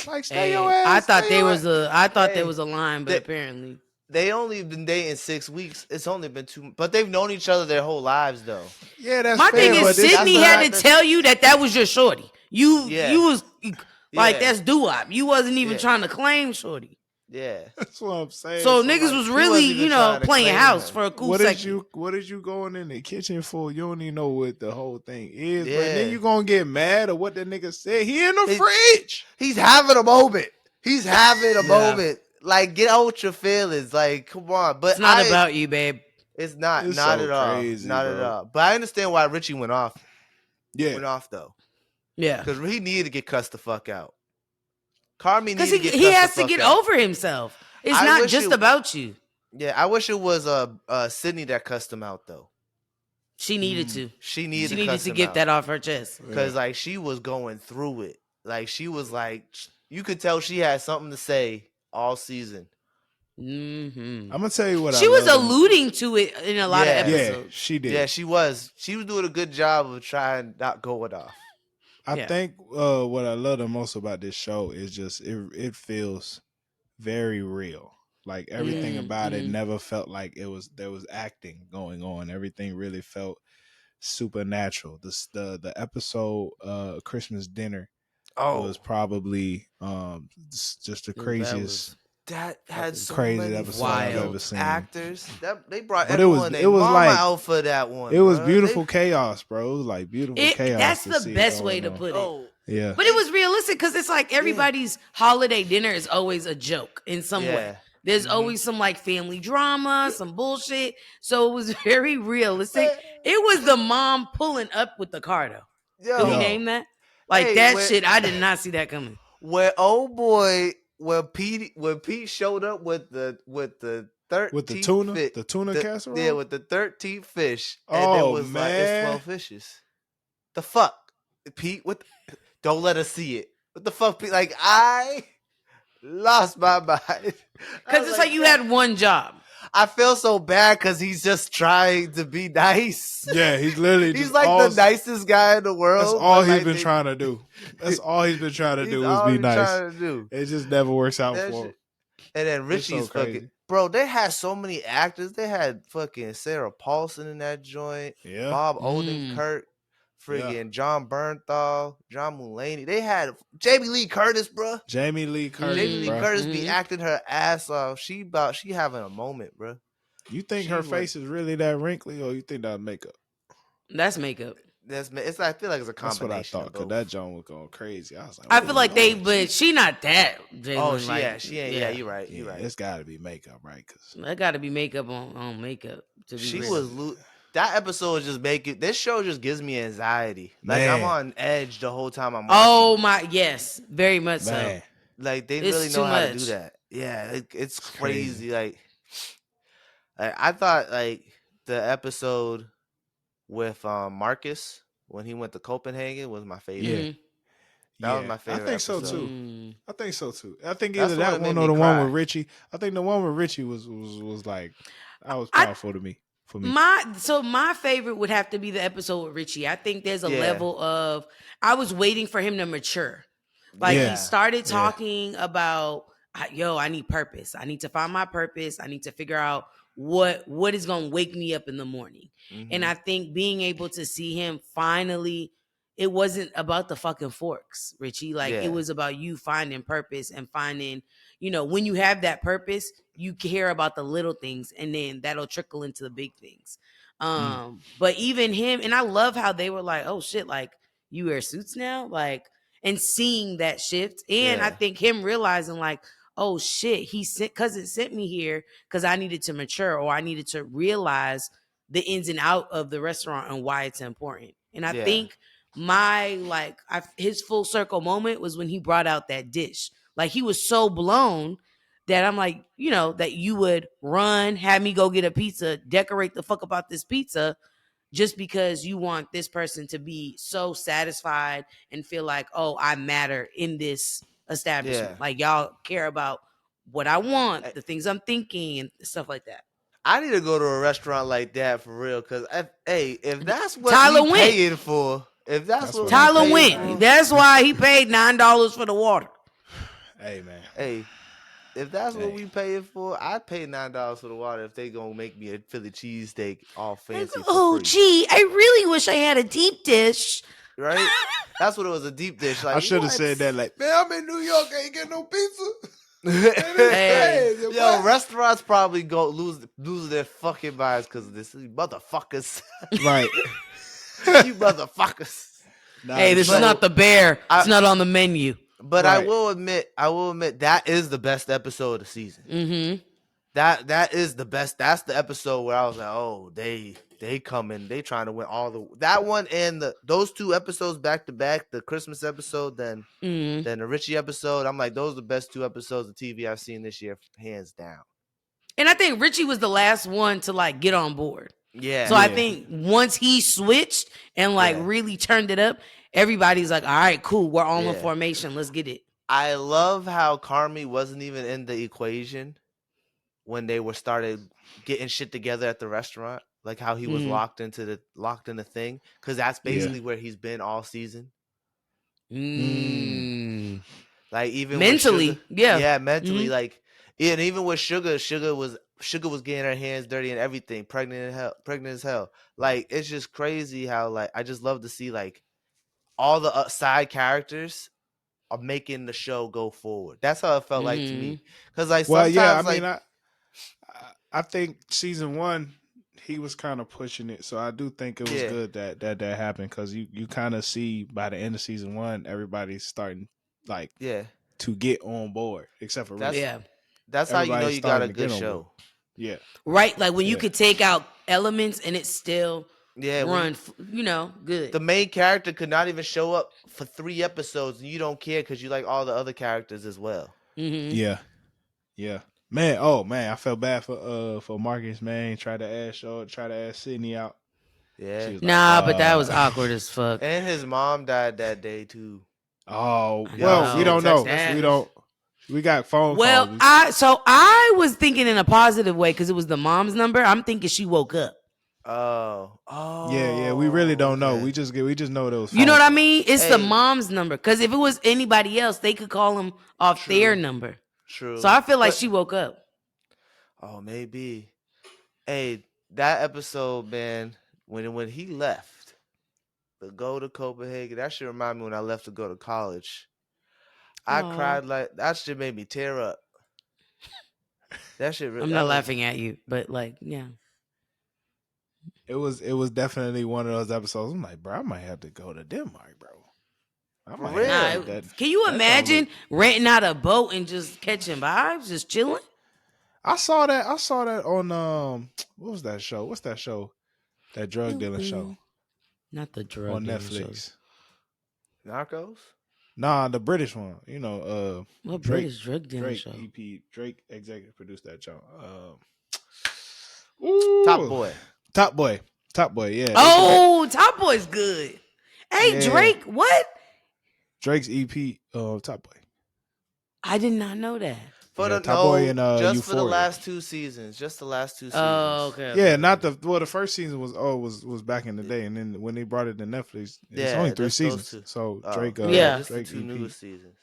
Like, stay your Hey, I ass. thought Stay there your was ass. Hey, a line, but they apparently. they only been dating 6 weeks. It's only been 2, but they've known each other their whole lives though. Yeah, that's My thing fair, They is but don't. this That's Sydney the had fact to that tell you that was your shorty. You yeah, was like yeah, that's doo-wop. You wasn't even yeah, trying to claim shorty. yeah. that's what I'm saying. So So niggas like, was He really, wasn't even trying to playing claim house her. for a cool second. what is you going in the kitchen for? You don't even know what the whole thing is, bro. And then Yeah. you gonna get mad at what the nigga said. He in the He- fridge. He's having a moment. He's having a Yeah. moment. Like, get out with your feelings. Like, come on. But It's not about you, babe. it's not, It's not so at all, crazy, not at bro. all. But I understand why Richie went off. Yeah, Went off though, Yeah. because he needed to get cussed the fuck out. Carmi Because needed to get he cussed the has to fuck get out. over himself. It's I not wish just it. about you. Yeah, I wish it was Sydney that cussed him out though. She needed to. She She needed to needed cuss to him get out that off her chest. because like she was going through it. Like she was like, you could tell she had something to say all season. Mm-hmm. I'm gonna tell you what I She was love. alluding to it in a lot of Yeah. Yeah, episodes. she did. Yeah, she was. She was doing a good job of trying not going off. I Yeah. think what I love the most about this show is just it feels very real. Like everything about it Mm-hmm. never felt like there was acting going on. Everything really felt supernatural. The episode Christmas dinner was probably just the That craziest was that had fucking so crazy many episode I've wild. ever seen. actors. That they brought But everyone it their was mama like out for that one. it was bruh. beautiful chaos, bro. It was like beautiful chaos That's to the see best it way going to on. put it. Yeah. But it was realistic because it's like everybody's holiday dinner is always a joke in some way. Yeah. There's Mhm. always some like family drama, some bullshit. So it was very realistic. It was the mom pulling up with the car though. Could we Yo. name that? Like Hey, that when- shit, I did not see that coming. When old boy, when Pete showed up with the 13th With the tuna? fish, The tuna casserole? Yeah, with the 13th fish, and it Oh, was like it's man. 12 fishes. The fuck, Pete? Don't let us see it. What the fuck, Pete? Like I lost my mind. Because it's like you had one job. I feel so bad because he's just trying to be nice. Yeah, he's literally He's just like all, the nicest guy in the world. that's all but, he's like, been trying to do. That's all he's been trying to he's do is all be he's nice. trying to do. It just never works out That for him. shit. And then It's so Richie's crazy. fucking bro. They had so many actors. They had fucking Sarah Paulson in that joint. Yeah. Bob Mm. Odenkirk, friggin' John Bernthal, John Mulaney. They had Jamie Lee Curtis, bro. Jamie Lee Curtis, Jamie Lee bro. Curtis be Mhm. acting her ass off. She having a moment, bro. You think She her went- face is really that wrinkly, or you think that makeup? That's makeup. It's I feel like it's a That's what I combination. thought. Of Because both. that John was going crazy. I was like, I oh, feel like they, Lord. but she not that. Jalen, Oh, like, she ain't. Yeah, you're right. Yeah, You're right. it's got to be makeup, right? Because That got to be makeup on makeup. To be She real. was that episode just making this show just gives me anxiety. Like I'm Man. on edge the whole time I'm watching. Oh my, yes, very much man, so. Like they It's really know too how to do much. that. Yeah, it's crazy. crazy. Like I thought like the episode with Marcus when he went to Copenhagen was my favorite. Yeah. Mhm. That was yeah, my I favorite think so episode. too. Mm. I think so too. I think That's either the one that that one made or me the one cry. with Richie. I think the one with Richie was like that was powerful to me. For me, My favorite would have to be the episode with Richie. I think there's a Yeah. level of I was waiting for him to mature. Like Yeah. he started talking about, I need purpose. I need to find my purpose. I need to figure out what is going to wake me up in the morning. And I think being able to see him finally, it wasn't about the fucking forks, Richie. Like it was about you finding purpose and finding, when you have that purpose, you care about the little things and then that'll trickle into the big things. But even him, and I love how they were like, oh shit, like you wear suits now? Like, and seeing that shift. And I think him realizing like, oh shit, cousin sent me here because I needed to mature or I needed to realize the ins and out of the restaurant and why it's important. And I think his full circle moment was when he brought out that dish. Like he was so blown that I'm like, that you would run, have me go get a pizza, decorate the fuck about this pizza just because you want this person to be so satisfied and feel like, oh, I matter in this establishment. Like y'all care about what I want, the things I'm thinking and stuff like that. I need to go to a restaurant like that for real. Cause if that's what Tyler we went. paying for, if that's what Tyler we went. for, That's why he paid $9 for the water. Hey man. Hey, if that's what we paying for, I'd pay $9 for the water if they gonna make me a Philly cheesesteak all fancy. Oh, gee, I really wish I had a deep dish. Right? That's what it was, a deep dish. Like I should have said that. Like, man, I'm in New York, I ain't get no pizza. Hey, yo, restaurants probably go lose their fucking minds because of this. You motherfuckers. Right. You motherfuckers. Hey, this is not the bear. It's not on the menu. But right. I will admit that is the best episode of the season. Mm-hmm. That is the best. That's the episode where I was like, oh, they coming, they trying to win that one and those two episodes back to back, the Christmas episode, then the Richie episode. I'm like, those are the best two episodes of TV I've seen this year, hands down. And I think Richie was the last one to like get on board. Yeah. So I think once he switched and like really turned it up, everybody's like, all right, cool, we're all in formation. Let's get it. I love how Carmi wasn't even in the equation when they started getting shit together at the restaurant. Like how he was locked in the thing. Because that's basically where he's been all season. Like even mentally. With Sugar, mentally. Like, and even with Sugar was getting her hands dirty and everything, pregnant as hell. Like, it's just crazy how, like, I just love to see like all the side characters are making the show go forward. That's how it felt like to me. Because like, sometimes, I think season 1 he was kind of pushing it, so I do think it was good that happened, because you kind of see by the end of season 1 everybody's starting like to get on board, except for Richie. That's how you know you got a good show. Yeah. Right, like when you could take out elements and it still run, good. The main character could not even show up for 3 episodes, and you don't care because you like all the other characters as well. Yeah. Man, I felt bad for Marcus, man. Tried to ask Sydney out. Yeah. Like, but that was awkward as fuck. And his mom died that day too. Oh, well, we don't know. We got phone calls. Well, I was thinking in a positive way because it was the mom's number. I'm thinking she woke up. Oh. Yeah. We really don't know. We just know those. You know what I mean? It's the mom's number, because if it was anybody else, they could call him off their number. True. So I feel like she woke up. Oh, maybe. Hey, that episode, man, when he left to go to Copenhagen, that should remind me when I left to go to college. I cried like that shit made me tear up. That shit really, I'm not laughing at you, but like, yeah. It was definitely one of those episodes. I'm like, bro, I might have to go to Denmark, bro. Can you imagine renting out a boat and just catching vibes, just chilling? I saw that on what was that show? What's that show? That drug dealing show. Not the drug on Netflix. Show. Narcos? Nah, the British one. What British drug dealing show? Drake executive produced that show. Top Boy, yeah. Oh, Top Boy's good. Hey, Drake, what? Drake's EP, Top Boy. I did not know that. Top Boy and just Euphoria. for the last 2 seasons. Just the last 2 seasons. Oh, okay. Yeah, not the first season was back in the day, and then when they brought it to Netflix, it's only 3 seasons. So Drake, just the 2 newest seasons.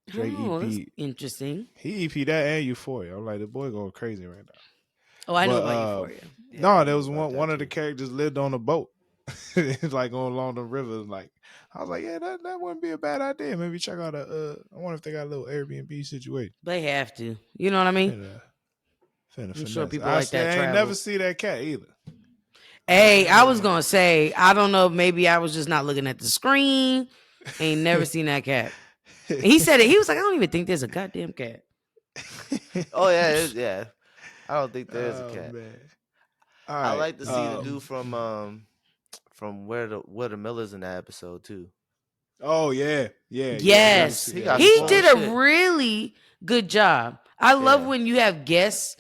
Drake Oh, that's EP. interesting. He EP that and Euphoria. I'm like, the boy going crazy right now. Oh, I know But about Euphoria. Yeah, no, I there know was about one that of the too. characters lived on a boat. It's like going along the river. Like I was like, yeah, that wouldn't be a bad idea. Maybe check out I wonder if they got a little Airbnb situation. They have to. You know what I mean? Finna I'm sure finesse. people I like still that ain't never travel. see that cat either. Hey, I was gonna say, I don't know, maybe I was just not looking at the screen. Ain't never seen that cat. And he said it, he was like, I don't even think there's a goddamn cat. Oh yeah, yeah. I don't think there is a Oh cat. man. All I right. like to see the dude from where the Millers in that episode too. Oh yeah. Yes. He got He small did as a shit. really good job. I love Yeah. when you have guests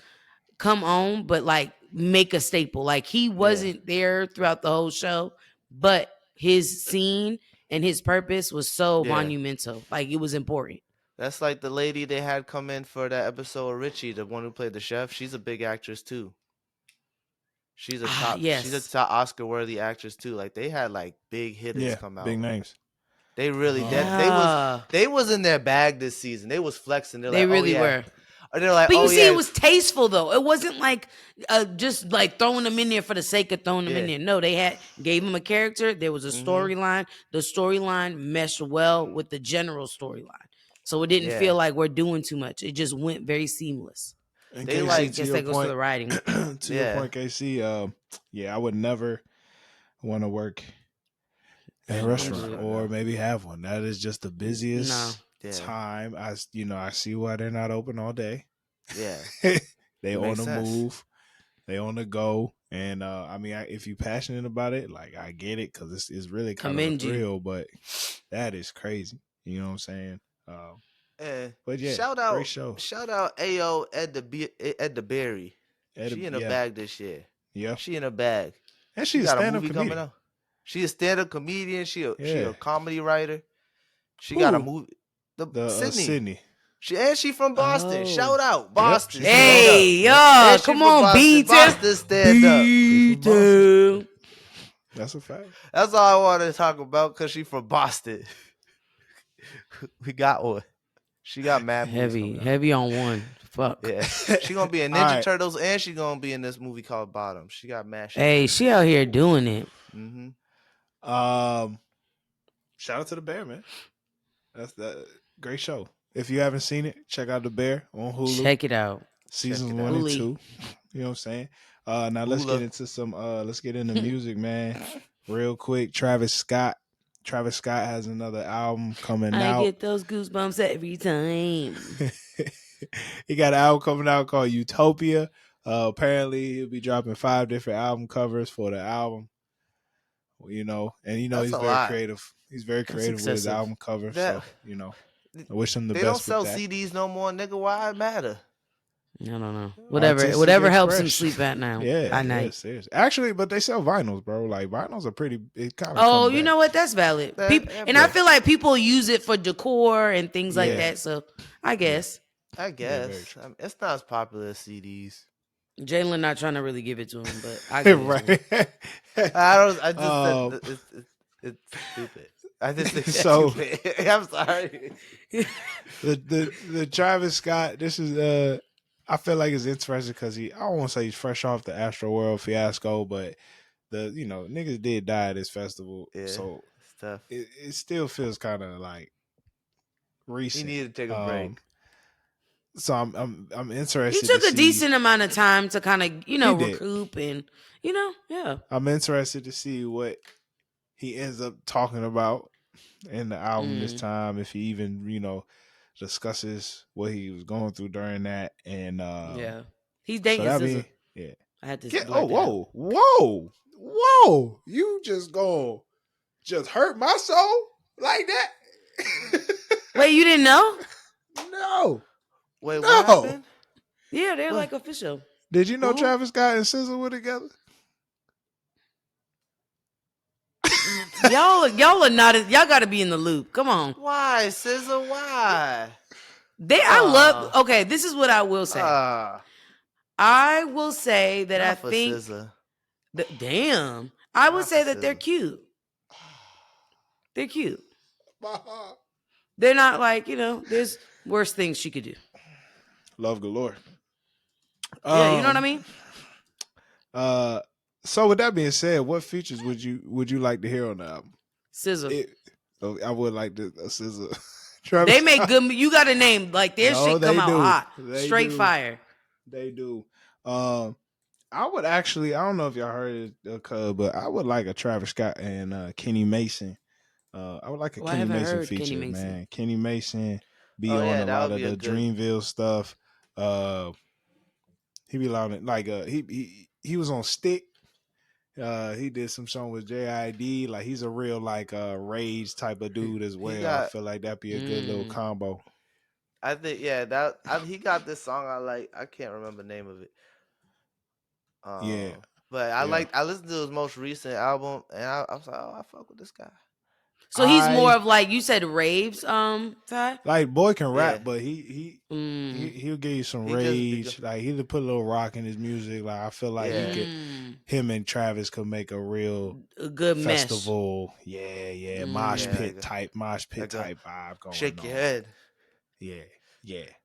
come on, but like make a staple. Like he wasn't there throughout the whole show, but his scene and his purpose was so Yeah. monumental. Like it was important. That's like the lady they had come in for that episode of Richie, the one who played the chef. She's a big actress too. She's a Yes. top Oscar worthy actress too. Like they had like big hitters Yeah. come out. Big names. They really Yeah. they was in their bag this season. They was flexing. They're They like, oh really yeah. were. Or they're like, But oh you see, yeah. it was tasteful though. It wasn't like just like throwing them in there for the sake of throwing them in Yeah. there. No, they gave them a character. There was a Mhm. storyline. The storyline meshed well with the general storyline, so it didn't Yeah. feel like we're doing too much. It just went very seamless. And They KC, like- I to guess your that goes to point, the writing. to your Yeah. point, KC. Yeah, I would never want to work in a Don't restaurant do it. or maybe have one. That is just the busiest No. Yeah. time. I see why they're not open all day. Yeah. They It on makes the sense. move. They on the go. And I mean, if you're passionate about it, like I get it because it's really kind Commend of a you. thrill. But that is crazy. You know what I'm saying? But yeah, shout out, great show. Shout out, Ayo Ed the Berry. She in a Yeah. bag this year. Yeah, She in a bag. and She she's a got a stand-up movie comedian. coming out. She a stand-up comedian. She a Yeah. comedy writer. She got a Who? movie. The Sydney. Sydney. She from Boston. Oh. Shout out Boston. she's Stand Hey, up. y'all, And she come from on, Boston. B Boston stand up. B2. That's a fact. That's all I wanted to talk about because she from Boston. We got one. She got mad movies coming out. Heavy on one. Fuck. Yeah, she gonna be in All Ninja right. Turtles and she gonna be in this movie called Bottom. She got mad shit. Hey, she out here doing it. Mm-hmm. Shout out to the Bear, man. That's that great show. If you haven't seen it, check out the Bear on Hulu. Check it out. Seasons check it 1 out. and 2. You know what I'm saying? Now let's Hula. get into some let's get into music, man. Real quick. Travis Scott has another album coming I out. get those goosebumps every time. He got an album coming out called Utopia. Apparently he'll be dropping 5 different album covers for the album. You know, and That's he's a very lot. creative. He's very creative with his excessive. album cover. That- So, I wish him the They best don't with sell that. CDs no more, nigga. Why it matter? I don't know. Whatever Artistic helps him expression. sleep at now. Yeah, At night. seriously. Actually, but they sell vinyls, bro. Like vinyls are pretty. It kind of. Oh, you know what? That's valid. And I feel like people use it for decor and things like Yeah. that. So I guess I very guess true. it's not as popular as CDs. Jalen not trying to really give it to him, but I give it to him. right. I don't. I just Um, it's stupid. I just think that's So- stupid. I'm sorry. the Travis Scott. This is I feel like it's interesting because I don't want to say he's fresh off the Astro World fiasco, but niggas did die at this festival, Yeah, so it's tough. it still feels kind of like He recent. needed to take a break. So I'm He interested. took to a see, decent amount of time to kind of, He did. recoup and, yeah. I'm interested to see what he ends up talking about in the album this time. If he even discusses what he was going through during that, and Yeah. He's so dating that SZA. mean yeah. I had to Get, blurt that out. whoa! You just hurt my soul like that? Wait, you didn't know? No. Wait, No. what happened? Yeah, they're What? like official. Did you know Who? Travis Scott and SZA were together? Y'all are not. Y'all got to be in the loop. Come on. Why, SZA? Why? I love. Okay, this is what I will say. I will say that I Not for think. SZA. Damn. I would Not say for that they're SZA. cute. They're cute. My heart. They're not like, there's worse things she could do. Love galore. Yeah, you know what I mean? So with that being said, what features would you like to hear on the album? SZA. I would like to SZA. They make good. You got to name like their shit come out hot, straight fire. They do. I would actually. I don't know if y'all heard it, but I would like a Travis Scott and Kenny Mason. I would like a Kenny Mason feature, man. Kenny Mason be on a lot of the Dreamville stuff. He be on it like he was on Stick. He did some song with JID. Like he's a real like rage type of dude as well. I feel like that'd be a good little combo. I think he got this song I like. I can't remember the name of it. Yeah, but I listened to his most recent album and I was like, oh, I fuck with this guy. So he's more of like you said raves, Ty? Like boy can rap, but he'll give you some rage. Like he'll put a little rock in his music. Like I feel like him and Travis could make a good festival. Mesh. Yeah, mosh pit type vibe going. Shake your head. Yeah.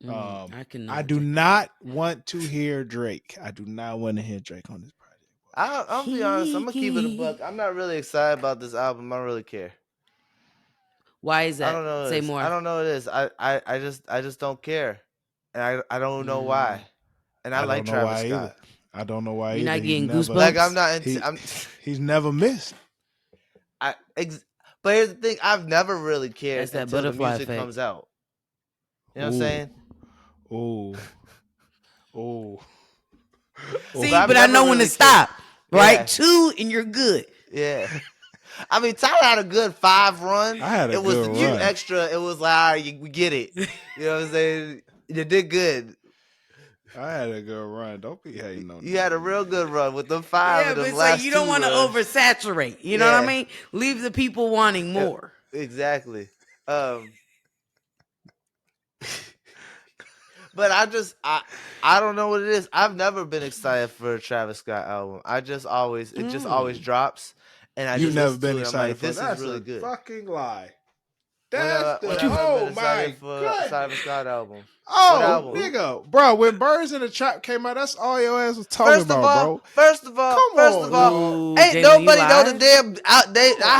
I do not want to hear Drake. I do not want to hear Drake on this project. I'll be honest. I'm gonna keep it a buck. I'm not really excited about this album. I don't really care. Why is that? I don't know. Say more. I don't know what it is. I just don't care, and I don't know why. And I like Travis Scott. Either. I don't know why. You're either. Not getting goosebumps. Like I'm not. He's never missed. But here's the thing: I've never really cared That's until the music comes out. You know what I'm saying? Oh. See, but I know when to stop. Right? Yeah. 2 and you're good. Yeah. I mean, Tyler had a good 5 run. I had a good run. It was the extra. It was like, all right, we get it. You know what I'm saying? You did good. I had a good run. Don't be hating on me. You had a real good run with them 5 and them but last like you don't want to oversaturate. You know what I mean? Leave the people wanting more. Exactly. But I don't know what it is. I've never been excited for a Travis Scott album. It just always drops. And You've never been excited for this that's is really good. Fucking lie. That's my Travis Scott album. Oh, nigga, bro, when Birds in the Trap came out, that's all your ass was talking about, bro. First of all, ain't nobody know the damn. I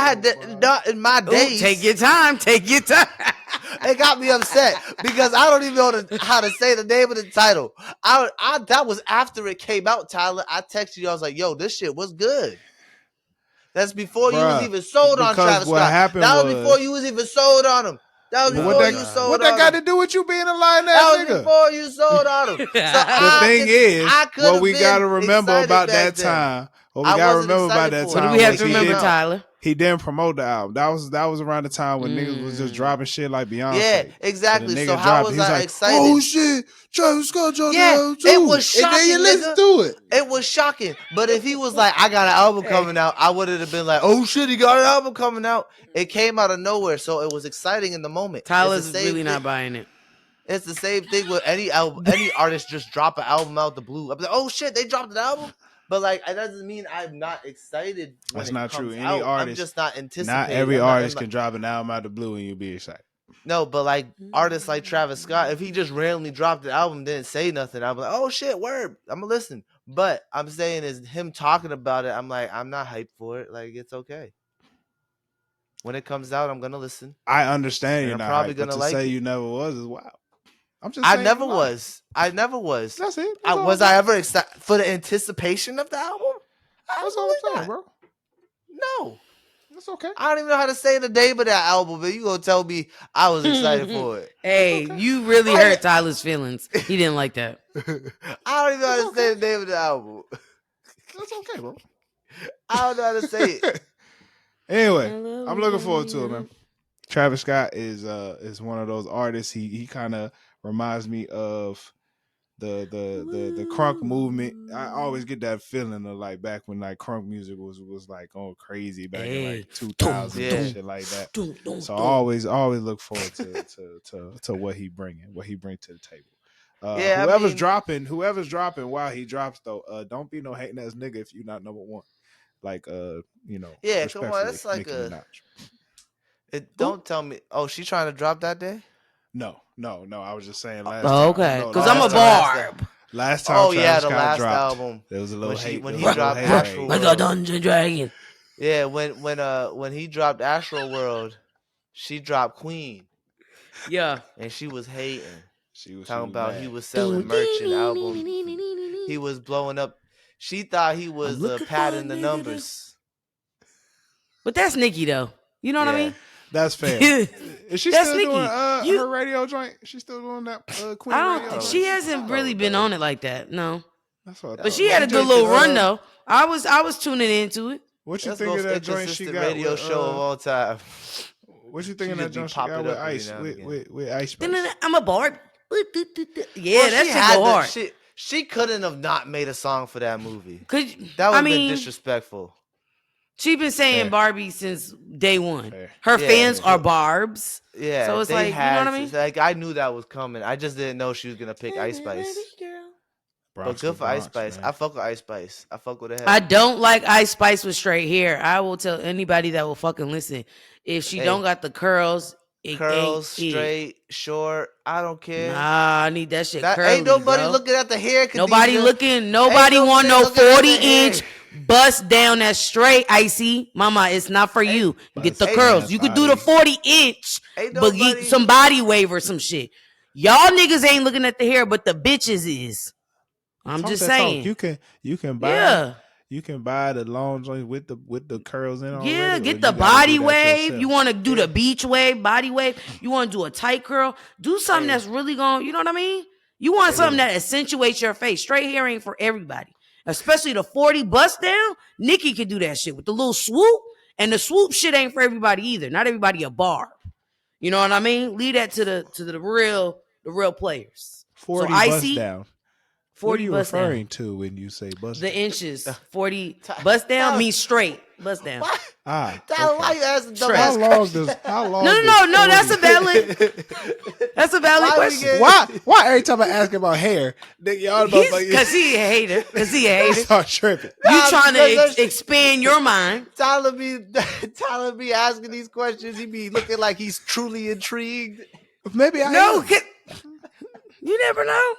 had that in my days. Take your time. It got me upset because I don't even know how to say the name of the title. That was after it came out, Tyler. I texted you. I was like, "Yo, this shit was good." That's before you was even sold on Travis Scott. That was before you was even sold on him. That was before you sold on him. What that got to do with you being a lying ass nigga? That was before you sold on him. The thing is, what we got to remember about that time. What we got to remember about that time. What do we have to remember, Tyler? He didn't promote the album. That was around the time when niggas was just dropping shit like Beyonce. Yeah, exactly. So how was I excited? Oh shit, Travis Scott dropped the album too. It was shocking. And then you listen to it. It was shocking. But if he was like, I got an album coming out, I would have been like, oh shit, he got an album coming out. It came out of nowhere, so it was exciting in the moment. Tyler's really not buying it. It's the same thing with any album. Any artist just drop an album out the blue. I'm like, oh shit, they dropped an album. But like, it doesn't mean I'm not excited. That's not true. Any out. artist, I'm just not anticipating. Not every artist can drop an album out the blue and you be excited. No, but like artists like Travis Scott, if he just randomly dropped an album, didn't say nothing, I'm like, oh shit, word, I'm gonna listen. But I'm saying is him talking about it. I'm like, I'm not hyped for it. Like, it's okay. When it comes out, I'm gonna listen. I understand you're not probably hyped, gonna but to like say it. You never was is wild. I'm just saying I never was. That's it. Was I ever excited for the anticipation of the album? That's all I'm saying, bro. No. That's okay. I don't even know how to say the name of that album, but you gonna tell me I was excited for it. Hey, you really hurt Tyler's feelings. He didn't like that. I don't even know how to say the name of the album. That's okay, bro. I don't know how to say it. Anyway, I'm looking forward to it, man. Travis Scott is one of those artists. He kind of reminds me of the crunk movement. I always get that feeling of like back when like crunk music was like going crazy back in like 2000 and shit like that. So I always look forward to what he bring to the table. Whoever's dropping while he drops though, don't be no hating ass nigga if you're not number one. Like yeah, come on, that's like a Don't tell me. Oh, she trying to drop that day? No. I was just saying last Oh, time. okay. No, Because last I'm a time- barb. Last time Oh yeah, Travis the Scott last dropped, album. there was a little hate. When there he was a little dropped hate Astral raid. Like a World. Dungeon Dragon. Yeah, when he dropped Astral World, she dropped Queen, Yeah. and she was hating. She was Talking about mad. he was selling merch and albums. He was blowing up. She thought he was looking for a padding the nigga numbers. But that's Nikki though. You know what I Yeah. mean? That's fair. Is she That's still Nikki. doing her radio joint? She's still doing that Queen radio joint? She hasn't really been on it like that. No. That's what I But thought. she had a good little run though. I was tuning into it. What you That's think the of most that joint she inconsistent got radio with, show of all time. What you think of She that just be joint she got popping with up every Ice now and again. with Ice Spice? I'm a barb. Yeah, Well, that she shit had go the- hard. She couldn't have not made a song for that movie. I That would have been mean, disrespectful. she been saying Fair. Barbie since day one. Fair. Her Yeah, fans fair. are barbs. Yeah, So it's they like, you know had what I mean? to- Like I knew that was coming. I just didn't know she was gonna pick Ice Spice. Bronx But good to for Ice Bronx, Spice. man. I fuck with Ice Spice. I fuck with her. I don't like Ice Spice with straight hair. I will tell anybody that will fucking listen. If she Hey, don't got the curls, it curls, ain't it. straight, short. I don't care. Nah, I need that shit That curly, ain't nobody bro. looking at the hair. Nobody Khadijah. looking. Nobody want no nobody looking at the 40-inch hair. bust down that straight, Icy. Mama, it's not for you. Get the bust curls. down You could do the body. 40-inch, Ain't but get nobody- some body wave or some shit. Y'all niggas ain't looking at the hair, but the bitches is. I'm Talk just that talk. saying. You can buy you can buy the long joint with the curls in already. Yeah, or get you the gotta body do that wave. yourself? You want to do the beach wave, body wave. You want to do a tight curl. Do something that's really going, you know what I mean? You want something that accentuates your face. Straight hair ain't for everybody. Especially the 40 bust down. Nikki could do that shit with the little swoop. And the swoop shit ain't for everybody either. Not everybody a barb. You know what I mean? Leave that to the real players. 40 so bust Icy, down. 40 What are you bust referring down. to when you say bust The down? inches. 40 bust down means straight. Bust down. Tyler, why you asking Straight. How dumbass long does how long? No, does that's a 40 valid. That's a valid Why we question. get- Why every time I ask about hair, nigga, y'all about like Because he a hater. Because he a hater. start tripping. You Nah, trying because to expand your mind. Tyler be asking these questions. He be looking like he's truly intrigued. Maybe I No, am. you never know.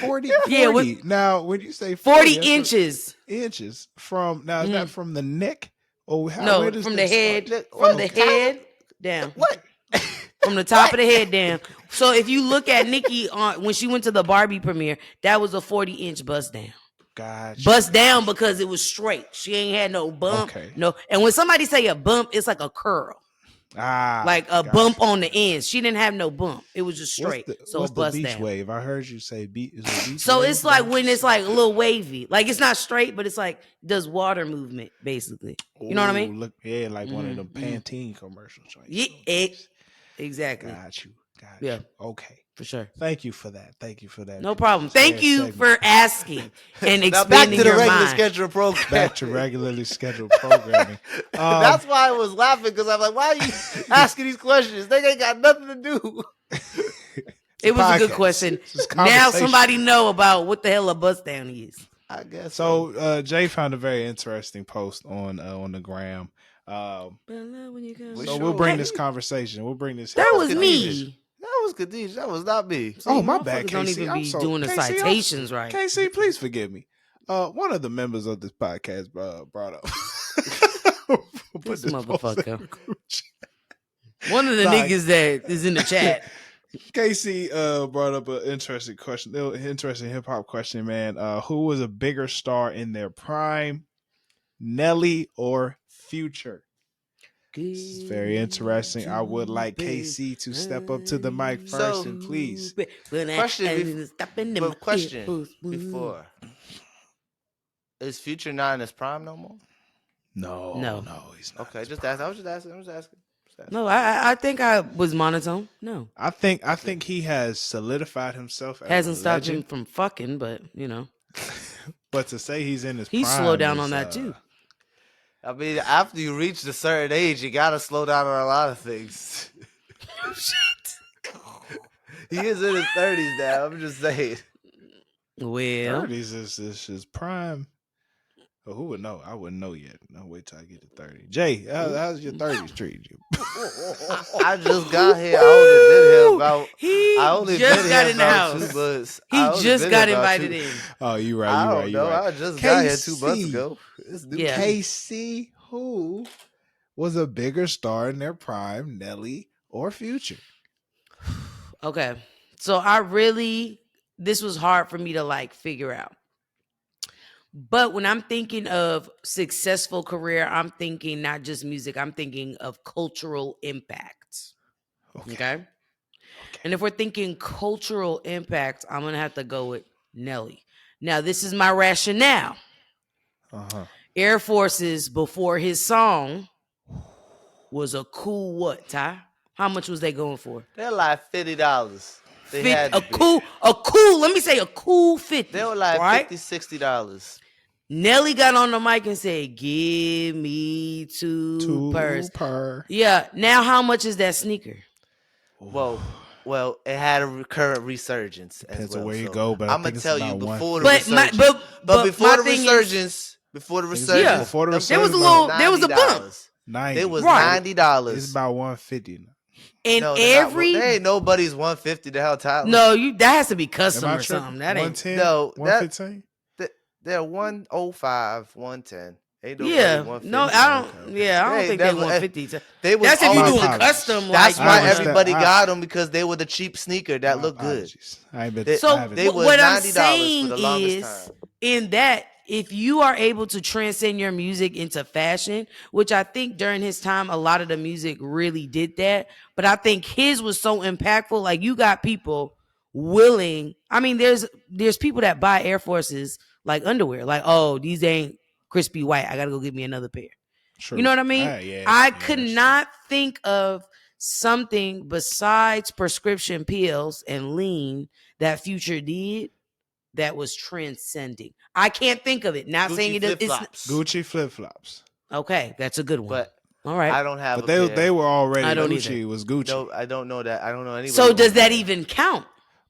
40, Yeah, 40. Now, when you say 40 that's inches. inches from now, is that from the neck? Or how, No, where does from the this head. start? From the head down. What? From the top of the head down. So if you look at Nikki when she went to the Barbie premiere, that was a 40-inch bust down. Gotcha. Bust down because it was straight. She ain't had no bump. Okay. No. And when somebody say a bump, it's like a curl. Like a gotcha. bump on the ends. She didn't have no bump. It was just straight. What's so the bust beach down. wave? I heard you say beach. Is it beach So wave? it's like when it's like a little wavy. Like it's not straight, but it's like does water movement basically. You know what I Ooh, mean? Look, yeah, like one of them Pantene commercials. Right? Yeah, exactly. Got you. Yeah. Okay. For sure. Thank you for that. No problem. Thank you segment. for asking and Now back expanding to the your regular mind. schedule program. Back to regularly scheduled programming. That's why I was laughing because I'm like, why are you asking these questions? They ain't got nothing to do. It was a good podcast. question. It's just Now conversation. somebody know about what the hell a bust down is. I guess So Jay found a very interesting post on the gram. So we'll bring this conversation. We'll bring this. That was Khadijah. me. That was Khadijah. That was not me. Oh, my Motherfuckers bad, don't KC. even I'm be so- doing the KC, I'm- citations right. KC, please forgive me. One of the members of this podcast brought up. This motherfucker. One of the Like- niggas that is in the chat. Casey brought up an interesting question, interesting hip hop question, man. Who was a bigger star in their prime, Nelly or Future? This is very interesting. I would like KC to step up to the mic first, So- and please. Question before. Is Future not in his prime no more? No, he's not. Okay, just ask. I was just asking. No, I think I was monotone. No. I think he has solidified himself as Hasn't a stopped him legend, from fucking, but you know. but to say he's in his He prime slowed down is, on that too. I mean, after you reach a certain age, you gotta slow down on a lot of things. Shit. He is in his 30s now. I'm just saying. Well, 30s is his prime. Oh, who would know? I wouldn't know yet. No, wait till I get to 30. Jay, how's your 30s treat you? I just got here. I only been here about. I He only been just got here in the about 2 house. months. He I only just been here got about invited 2. in. Oh, you right. I You right. don't You know. right. I just got here 2 months KC. ago. It's new. Yeah. KC, who was a bigger star in their prime, Nelly or Future? Okay. So this was hard for me to like figure out. But when I'm thinking of successful career, I'm thinking not just music, I'm thinking of cultural impact. Okay. And if we're thinking cultural impact, I'm going to have to go with Nelly. Now, this is my rationale. Air Forces before his song was a cool what, Ty? How much was they going for? They're like $50. They had a to be. cool, let me say a cool 50. They were like right? $50, $60. Nelly got on the mic and said, give me two per. Yeah. Now how much is that sneaker? Well, it had a current resurgence Depends as well. on where you so go, but I'm I gonna think tell it's you about before the one. resurgence. But before my the thing is- resurgence, before the resurgence, before the there was a resurgence, little, there was a bump. $90. 90. It was Right. $90. It's about 150 now. And No, every there ain't nobody's 150 the hell, Tyler. no, that has to be Am custom I or tripping? something. That ain't 110? No, 115? They're 105, 110. Ain't nobody yeah. 150. No, I don't. Yeah, I don't They think never- they 150. They was That's if you My doing apologies. custom. That's like why you wanna- everybody I- got them, because they were the cheap sneaker that My looked good. apologies. I ain't been, They- So I haven't- they was what I'm $90 for saying the longest is, time. in that, if you are able to transcend your music into fashion, which I think during his time, a lot of the music really did that. But I think his was so impactful. Like you got people willing. I mean, there's people that buy Air Forces like underwear. Like, oh, these ain't crispy white. I gotta go get me another pair. True. You know what I mean? Yeah, I could that's not think of something besides prescription pills and lean that Future did that was transcending. I can't think of it. Not saying Gucci it is. flip-flops. Gucci flip flops. Okay, that's a good one. But all right. I don't have But a pair. they were already I don't Gucci. either. It was Gucci. No, I don't know that. I don't know anybody. So does with that a pair. even count?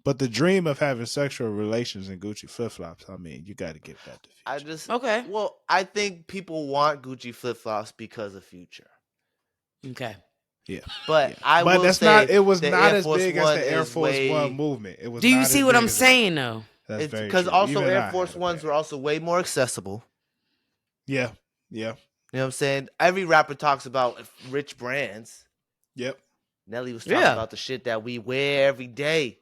But the dream of having sexual relations in Gucci flip flops, I mean, you got to give that to Future. I just Okay. Well, I think people want Gucci flip-flops because of Future. Okay. Yeah. But Yeah. I But will that's say not. It was the not Air as Force big as One the Air is Force way- One movement. It was. Do you not see as what big I'm as that. saying though? That's It's very because true. also Even Air I Force had a Ones pair. were also way more accessible. Yeah. You know what I'm saying? Every rapper talks about rich brands. Yep. Nelly was talking Yeah. about the shit that we wear every day.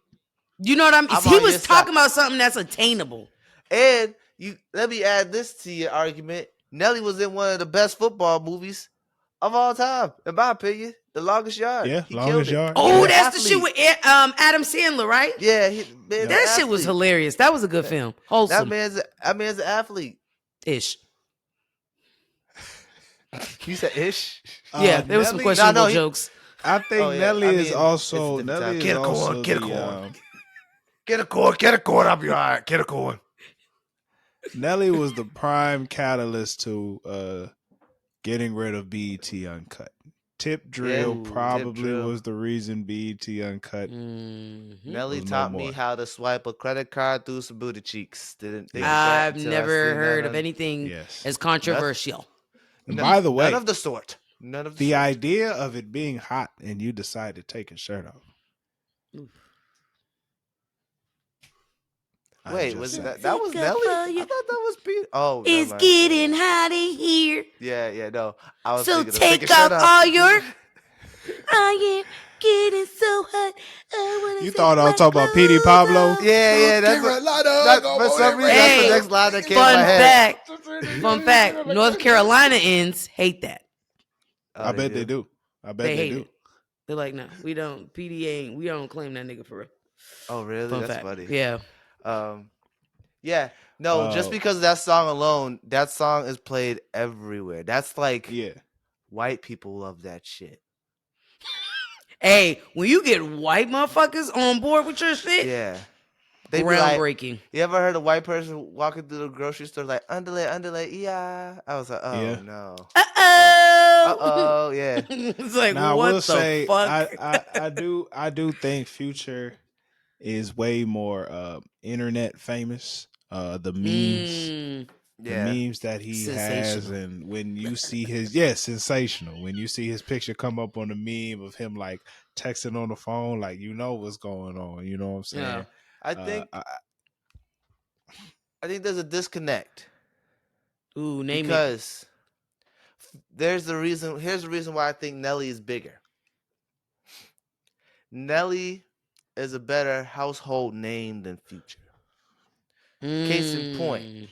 You know what I'm I'm he on was your talking side. about something that's attainable. And let me add this to your argument. Nelly was in one of the best football movies of all time, in my opinion. The Longest Yard. Yeah, He Longest killed it. Yard. Oh, He that's an the shit with Adam Sandler, right? Yeah, That shit was hilarious. That was a good film. Wholesome That man's an athlete. ish. You said ish? Yeah, there was some Nelly- questionable he- jokes. I think Oh, yeah. Nelly I is mean, also it's a different Nelly time. is Get a corn, also get a the corn. Get a cord, I'll be all right. Get a cord. Nelly was the prime catalyst to getting rid of BET Uncut. Tip Drill Yeah, probably Tip Drill. was the reason BET Uncut. Mhm. Nelly was no taught me more. how to swipe a credit card through some booty cheeks. Didn't think I've that until I never seen heard that of on- anything Yes. as controversial. And by the way, none of the sort. None of the the sort. idea of it being hot and you decide to take your shirt off. I'm Wait, just was saying. that was Take up Nelly? for I you. thought that was Pete. Oh, never It's mind. getting hot in here. Yeah, no. I was So thinking of take take your shirt off all your. I am getting so hot. I wanna You take thought I was my talking about Petey clothes Pablo? off. Yeah, that's for some reason that's the next line that came to my head. Fun fact. North Carolinians hate that. Oh, I bet they do. I bet They they hate do. it. They're like, no, we don't. PD ain't. We don't claim that nigga for real. Oh, really? Fun That's fact. funny. Yeah. Yeah. No, just because of that song alone, that song is played everywhere. That's like Yeah. white people love that shit. Hey, when you get white motherfuckers on board with your shit, Yeah. They be like, groundbreaking. you ever heard a white person walking through the grocery store like, underlay, yeah? I was like, oh, Yeah. no. Uh-oh. Uh-oh, yeah. It's like, Now, what I the will say, fuck? I do think Future is way more internet famous. The memes, the Yeah. memes that he has, Sensational. and when you see his sensational. When you see his picture come up on the meme of him like texting on the phone, like you know what's going on. You know what I'm Yeah. saying? I Uh, think I, I think there's a disconnect Ooh, name it. because there's the reason. Here's the reason why I think Nelly is bigger. Nelly is a better household name than Future. Case in point, Mm.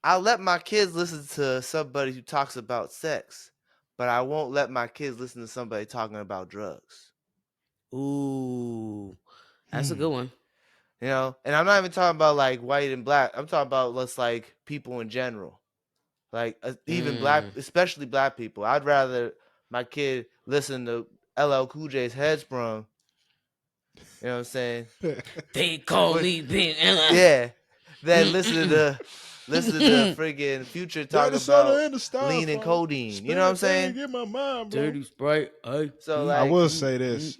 I'll let my kids listen to somebody who talks about sex, but I won't let my kids listen to somebody talking about drugs. Ooh, that's a hmm. good one. You know, and I'm not even talking about like white and black. I'm talking about just like people in general, like even black, Mm. especially black people. I'd rather my kid listen to LL Cool J's Headsprung. You know what I'm saying? They call But me Big. yeah, than listen to friggin' Future talk Dirty soda about in the lean and styrofoam. codeine. You know Spin what I'm that thing, saying? get my mind blown. Dirty Sprite. So I like will say this.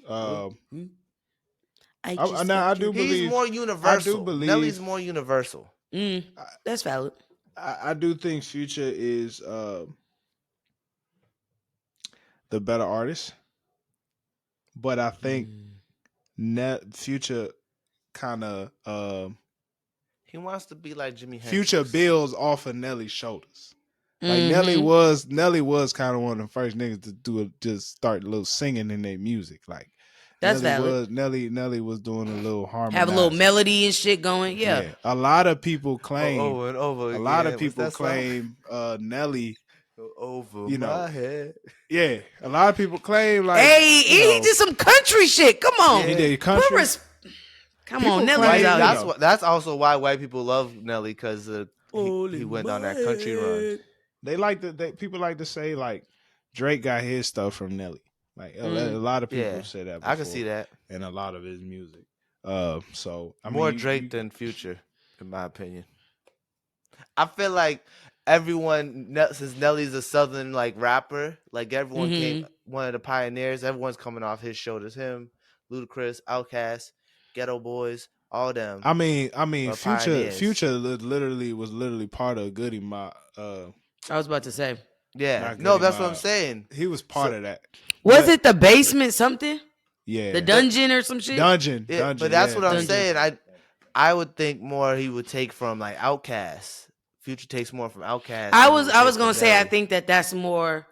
I just Now fuck I your. do he's believe. more I do universal. Nelly's believe. more universal. That's valid. I do think Future is the better artist, but I think Mm. Future kind of He wants to be like Jimi Future Hendrix. builds off of Nelly's shoulders. Like Mm-hmm. Nelly was kind of one of the first niggas to do it, just start a little singing in their music. Like That's valid. Nelly was doing a little Have a little harmonizing. melody and shit going. Yeah. Yeah, a lot of people claim Over and over again. What's that song? Nelly. Over You know, my head. yeah, a lot of people claim like Hey, he did some country shit. Come on. he Yeah. did Put country. Come on, People Nelly's claim, White. out you here. know, That's also why white people love Nelly because All he in went on my that country run. head. people like to say like Drake got his stuff from Nelly. Like a lot of people Yeah, have said that I can before, see that. and a lot of his music. So I mean, More Drake than Future, in my opinion. I feel like everyone, since Nelly's a southern like rapper, like everyone came Mm-hmm. one of the pioneers. Everyone's coming off his shoulders. Him, Ludacris, Outkast, Ghetto Boys, all them I mean, are pioneers. Future was literally part of Goody Mob. I was about to say. Yeah, Not no, Goody that's what I'm Mob. saying. He was part So of that, Was but it the basement something? The yeah, that, dungeon or some shit? but Dungeon, that's yeah, what I'm Dungeon. Dungeon. saying. I would think more he would take from like Outkast. Future takes more from Outkast I than he was would I take was gonna from say I Nelly. think that's more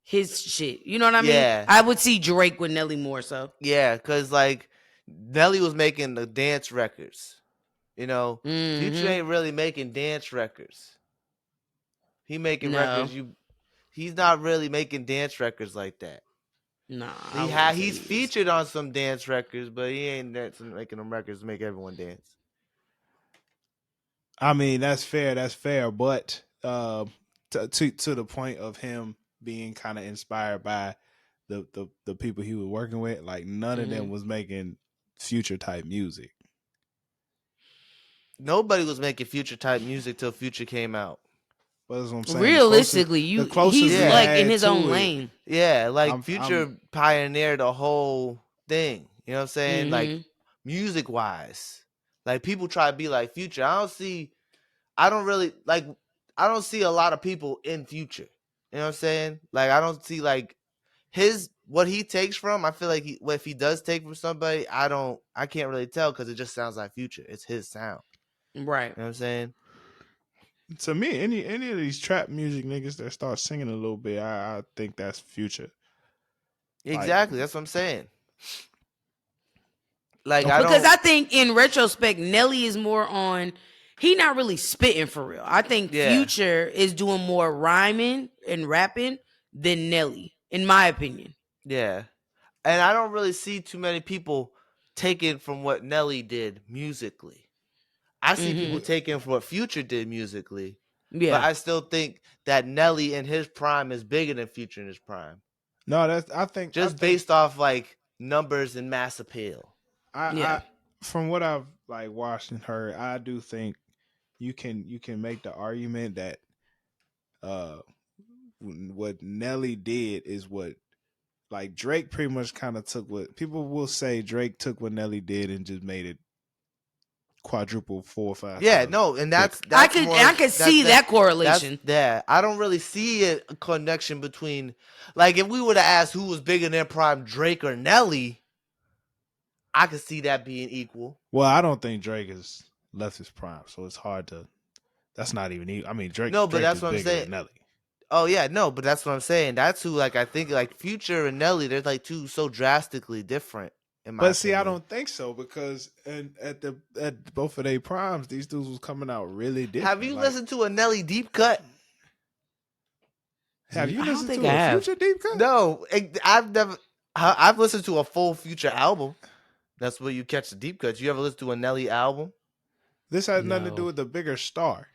his shit. You know what I mean? Yeah, I would see Drake with Nelly more so. yeah, because like Nelly was making the dance records. You know, Future Mm-hmm. ain't really making dance records. He making No. records. He's not really making dance records like that. Nah, I wouldn't say He's he is. featured on some dance records, but he ain't making them records to make everyone dance. I mean, that's fair. That's fair. But to the point of him being kind of inspired by the people he was working with, like none of Mm-hmm. them was making Future type music. Nobody was making Future type music till Future came out. But that's what I'm saying. Realistically, The closest he's we Yeah, like in had his own to it, lane. yeah, like I'm Future pioneered the whole thing. You know what I'm saying? Like Mm-hmm. music wise, like people try to be like Future. I don't really like. I don't see a lot of people in Future. You know what I'm saying? Like I don't see like what he takes from. I feel like if he does take from somebody, I can't really tell because it just sounds like Future. It's his sound. Right. You know what I'm saying? to me any of these trap music niggas that start singing a little bit, I think that's Future. Like Exactly. That's what I'm saying. Like I okay, Because don't. I think in retrospect, Nelly is more on. He not really spitting for real. I think Yeah. Future is doing more rhyming and rapping than Nelly, in my opinion. Yeah. And I don't really see too many people taking from what Nelly did musically. I see people Mm-hmm. taking from what Future did musically, but Yeah. I still think that Nelly in his prime is bigger than Future in his prime, no, that's I just think based off like numbers and mass appeal. Yeah. I from what I've like watched and heard, I do think you can make the argument that uh what Nelly did is what like Drake pretty much kind of took what people will say Drake took what Nelly did and just made it quadruple 4 or 5 Yeah, times. no, and that's I more. could see that correlation. I don't really see a connection between, like, if we would have asked who was bigger than Prime, Drake or Nelly, I could see that being equal. Well, I don't think Drake has left his prime, so it's hard to. That's not even. I mean, Drake. No, but Drake that's is what I'm bigger saying. than Nelly. Oh yeah, no, but that's what I'm saying. That's who, like, I think, like, Future and Nelly, they're like two so drastically different. In my But see, opinion. I don't think so because at both of their primes, these dudes was coming out really different. Have you listened to a Nelly deep cut? Have you I don't listened think to I a have. Future deep cut? No, I've never. I've listened to a full Future album. That's where you catch the deep cuts. You ever listen to a Nelly album? This has nothing to No. do with the bigger star.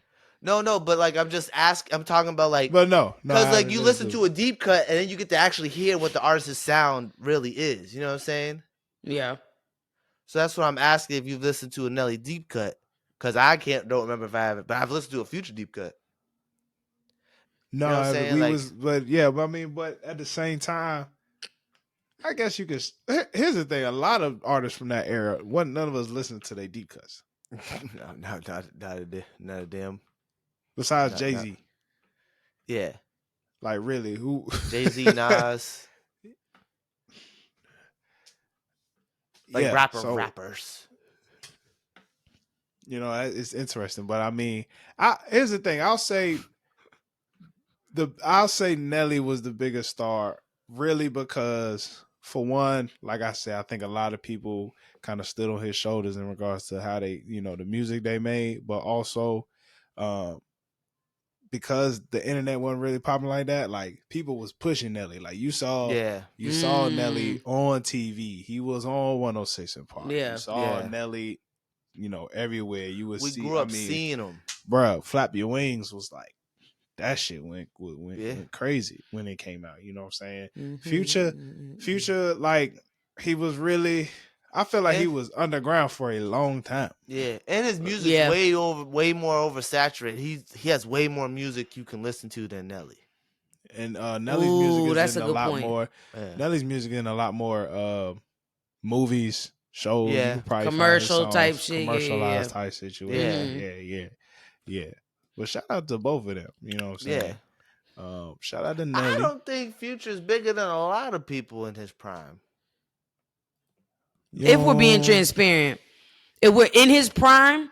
No, but like I'm just asking. I'm talking about like, But no, because I like haven't you listened listen to a deep cut and then you get to actually hear what the artist's sound really is. You know what I'm saying? Yeah. So that's what I'm asking if you've listened to a Nelly deep cut, because I don't remember if I have it, but I've listened to a Future deep cut. No, You know what I'm saying? we Like, was, but yeah, but I mean, but at the same time, I guess you could. Here's the thing: a lot of artists from that era, none of us listened to their deep cuts. no, not a damn. Besides Not- Jay-Z, Yeah, like really, who? Jay-Z, Nas, like Yeah, rappers. You know, it's interesting, but I mean, here's the thing: I'll say Nelly was the biggest star, really, because for one, like I said, I think a lot of people kind of stood on his shoulders in regards to how they, the music they made, but also because the internet wasn't really popping like that, like people was pushing Nelly. Like you saw Nelly on TV. He was on 106 in Park. Yeah. You saw Nelly, everywhere. You would We see. grew up seeing him. Bruh, Flap Your Wings was like, that shit went crazy when it came out. You know what I'm saying? Mm-hmm. Future, like he was really. I feel like he was underground for a long time. Yeah, and his music's way more oversaturated. He has way more music you can listen to than Nelly. And Nelly's music is in a lot point. more. Yeah. Nelly's music in a lot more movies, shows. Yeah. You could probably Commercial find type songs, shit. commercialized type situation. Yeah. Yeah. But shout out to both of them. You know what I'm saying? Yeah. Shout out to Nelly. I don't think Future's bigger than a lot of people in his prime. If we're being transparent, if we're in his prime,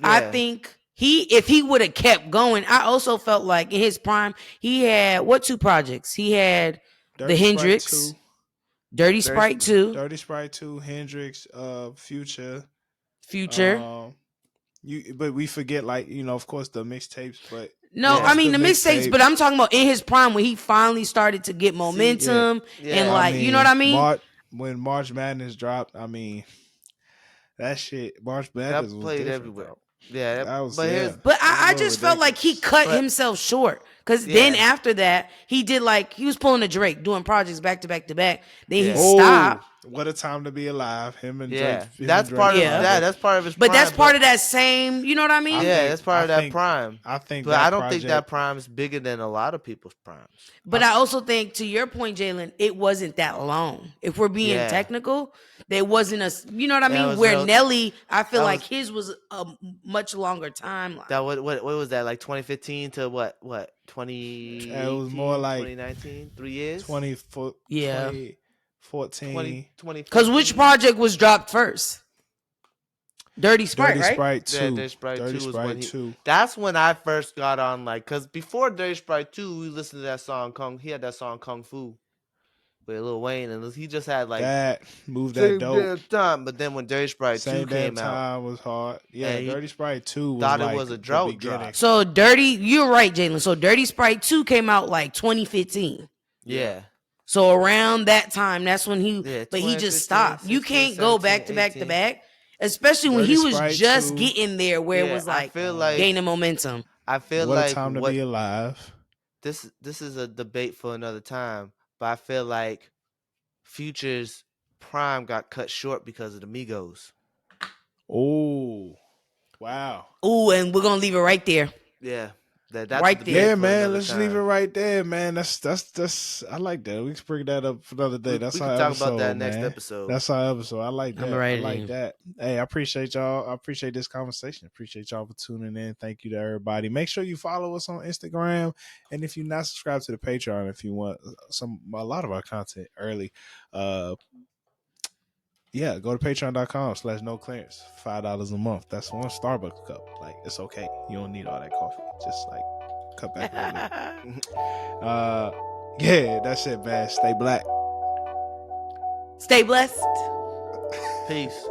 I think if he would have kept going, I also felt like in his prime, he had two projects? He had Dirty the Hendrix, Dirty Sprite 2. Dirty Sprite 2, Hendrix, Future. But we forget, like, of course, the mixtapes, but no, I mean the mixtapes, but I'm talking about in his prime when he finally started to get momentum and like, you know what I mean? When March Madness dropped, I mean, that shit, March Madness was played everywhere. Bro. Yeah, that was. But I just felt like he cut himself short. Because then after that, he did he was pulling a Drake, doing projects back to back to back. Then he stopped. What a time to be alive. Him and Drake. That's part of that. That's part of his prime. But that's part of that same, you know what I mean? That's part of that prime. I think but I don't think that prime is bigger than a lot of people's primes. But I also think, to your point, Jalen, it wasn't that long. If we're being technical, there wasn't you know what I mean? Where Nelly, I feel like his was a much longer timeline. That what was that, like 2015 to what 20? It was more like 2019, 3 years. 2014. 20. Because which project was dropped first? Dirty Sprite, Dirty right? Sprite 2. Yeah, Dirty Sprite 2 was when 2. That's when I first got on, like, because before Dirty Sprite 2, we listened to that song He had that song Kung Fu with Lil Wayne, and he just had like that move that dope time. But then when Dirty Sprite 2 came out, was hard. Yeah, Dirty Sprite 2 was thought like it was a drought drop. So you're right, Jalen. So Dirty Sprite 2 came out like 2015. Yeah. So around that time, that's when he just stopped. 16, you can't go back to back 18. to back, especially when Dirty he was Sprite just 2. getting there, where it was like gaining momentum. I feel what like a time to be alive. This is a debate for another time, but I feel like Future's prime got cut short because of the Migos. Oh, wow. Oh, and we're gonna leave it right there. Yeah. That's Right a there. debate Yeah, for man. another Let's leave it time. right there, man. That's. I like that. We can bring that up for another day. We That's can our talk about that episode, next man. episode. That's our episode. I like I'm that. I writing like in. that. Hey, I appreciate y'all. I appreciate this conversation. Appreciate y'all for tuning in. Thank you to everybody. Make sure you follow us on Instagram, and if you're not subscribed to the Patreon, if you want a lot of our content early, yeah, go to patreon.com/noclearance. $5 a month. That's one Starbucks cup. Like, it's okay. You don't need all that coffee. Just like cut back a little bit. Yeah, that's it, man. Stay black. Stay blessed. Peace.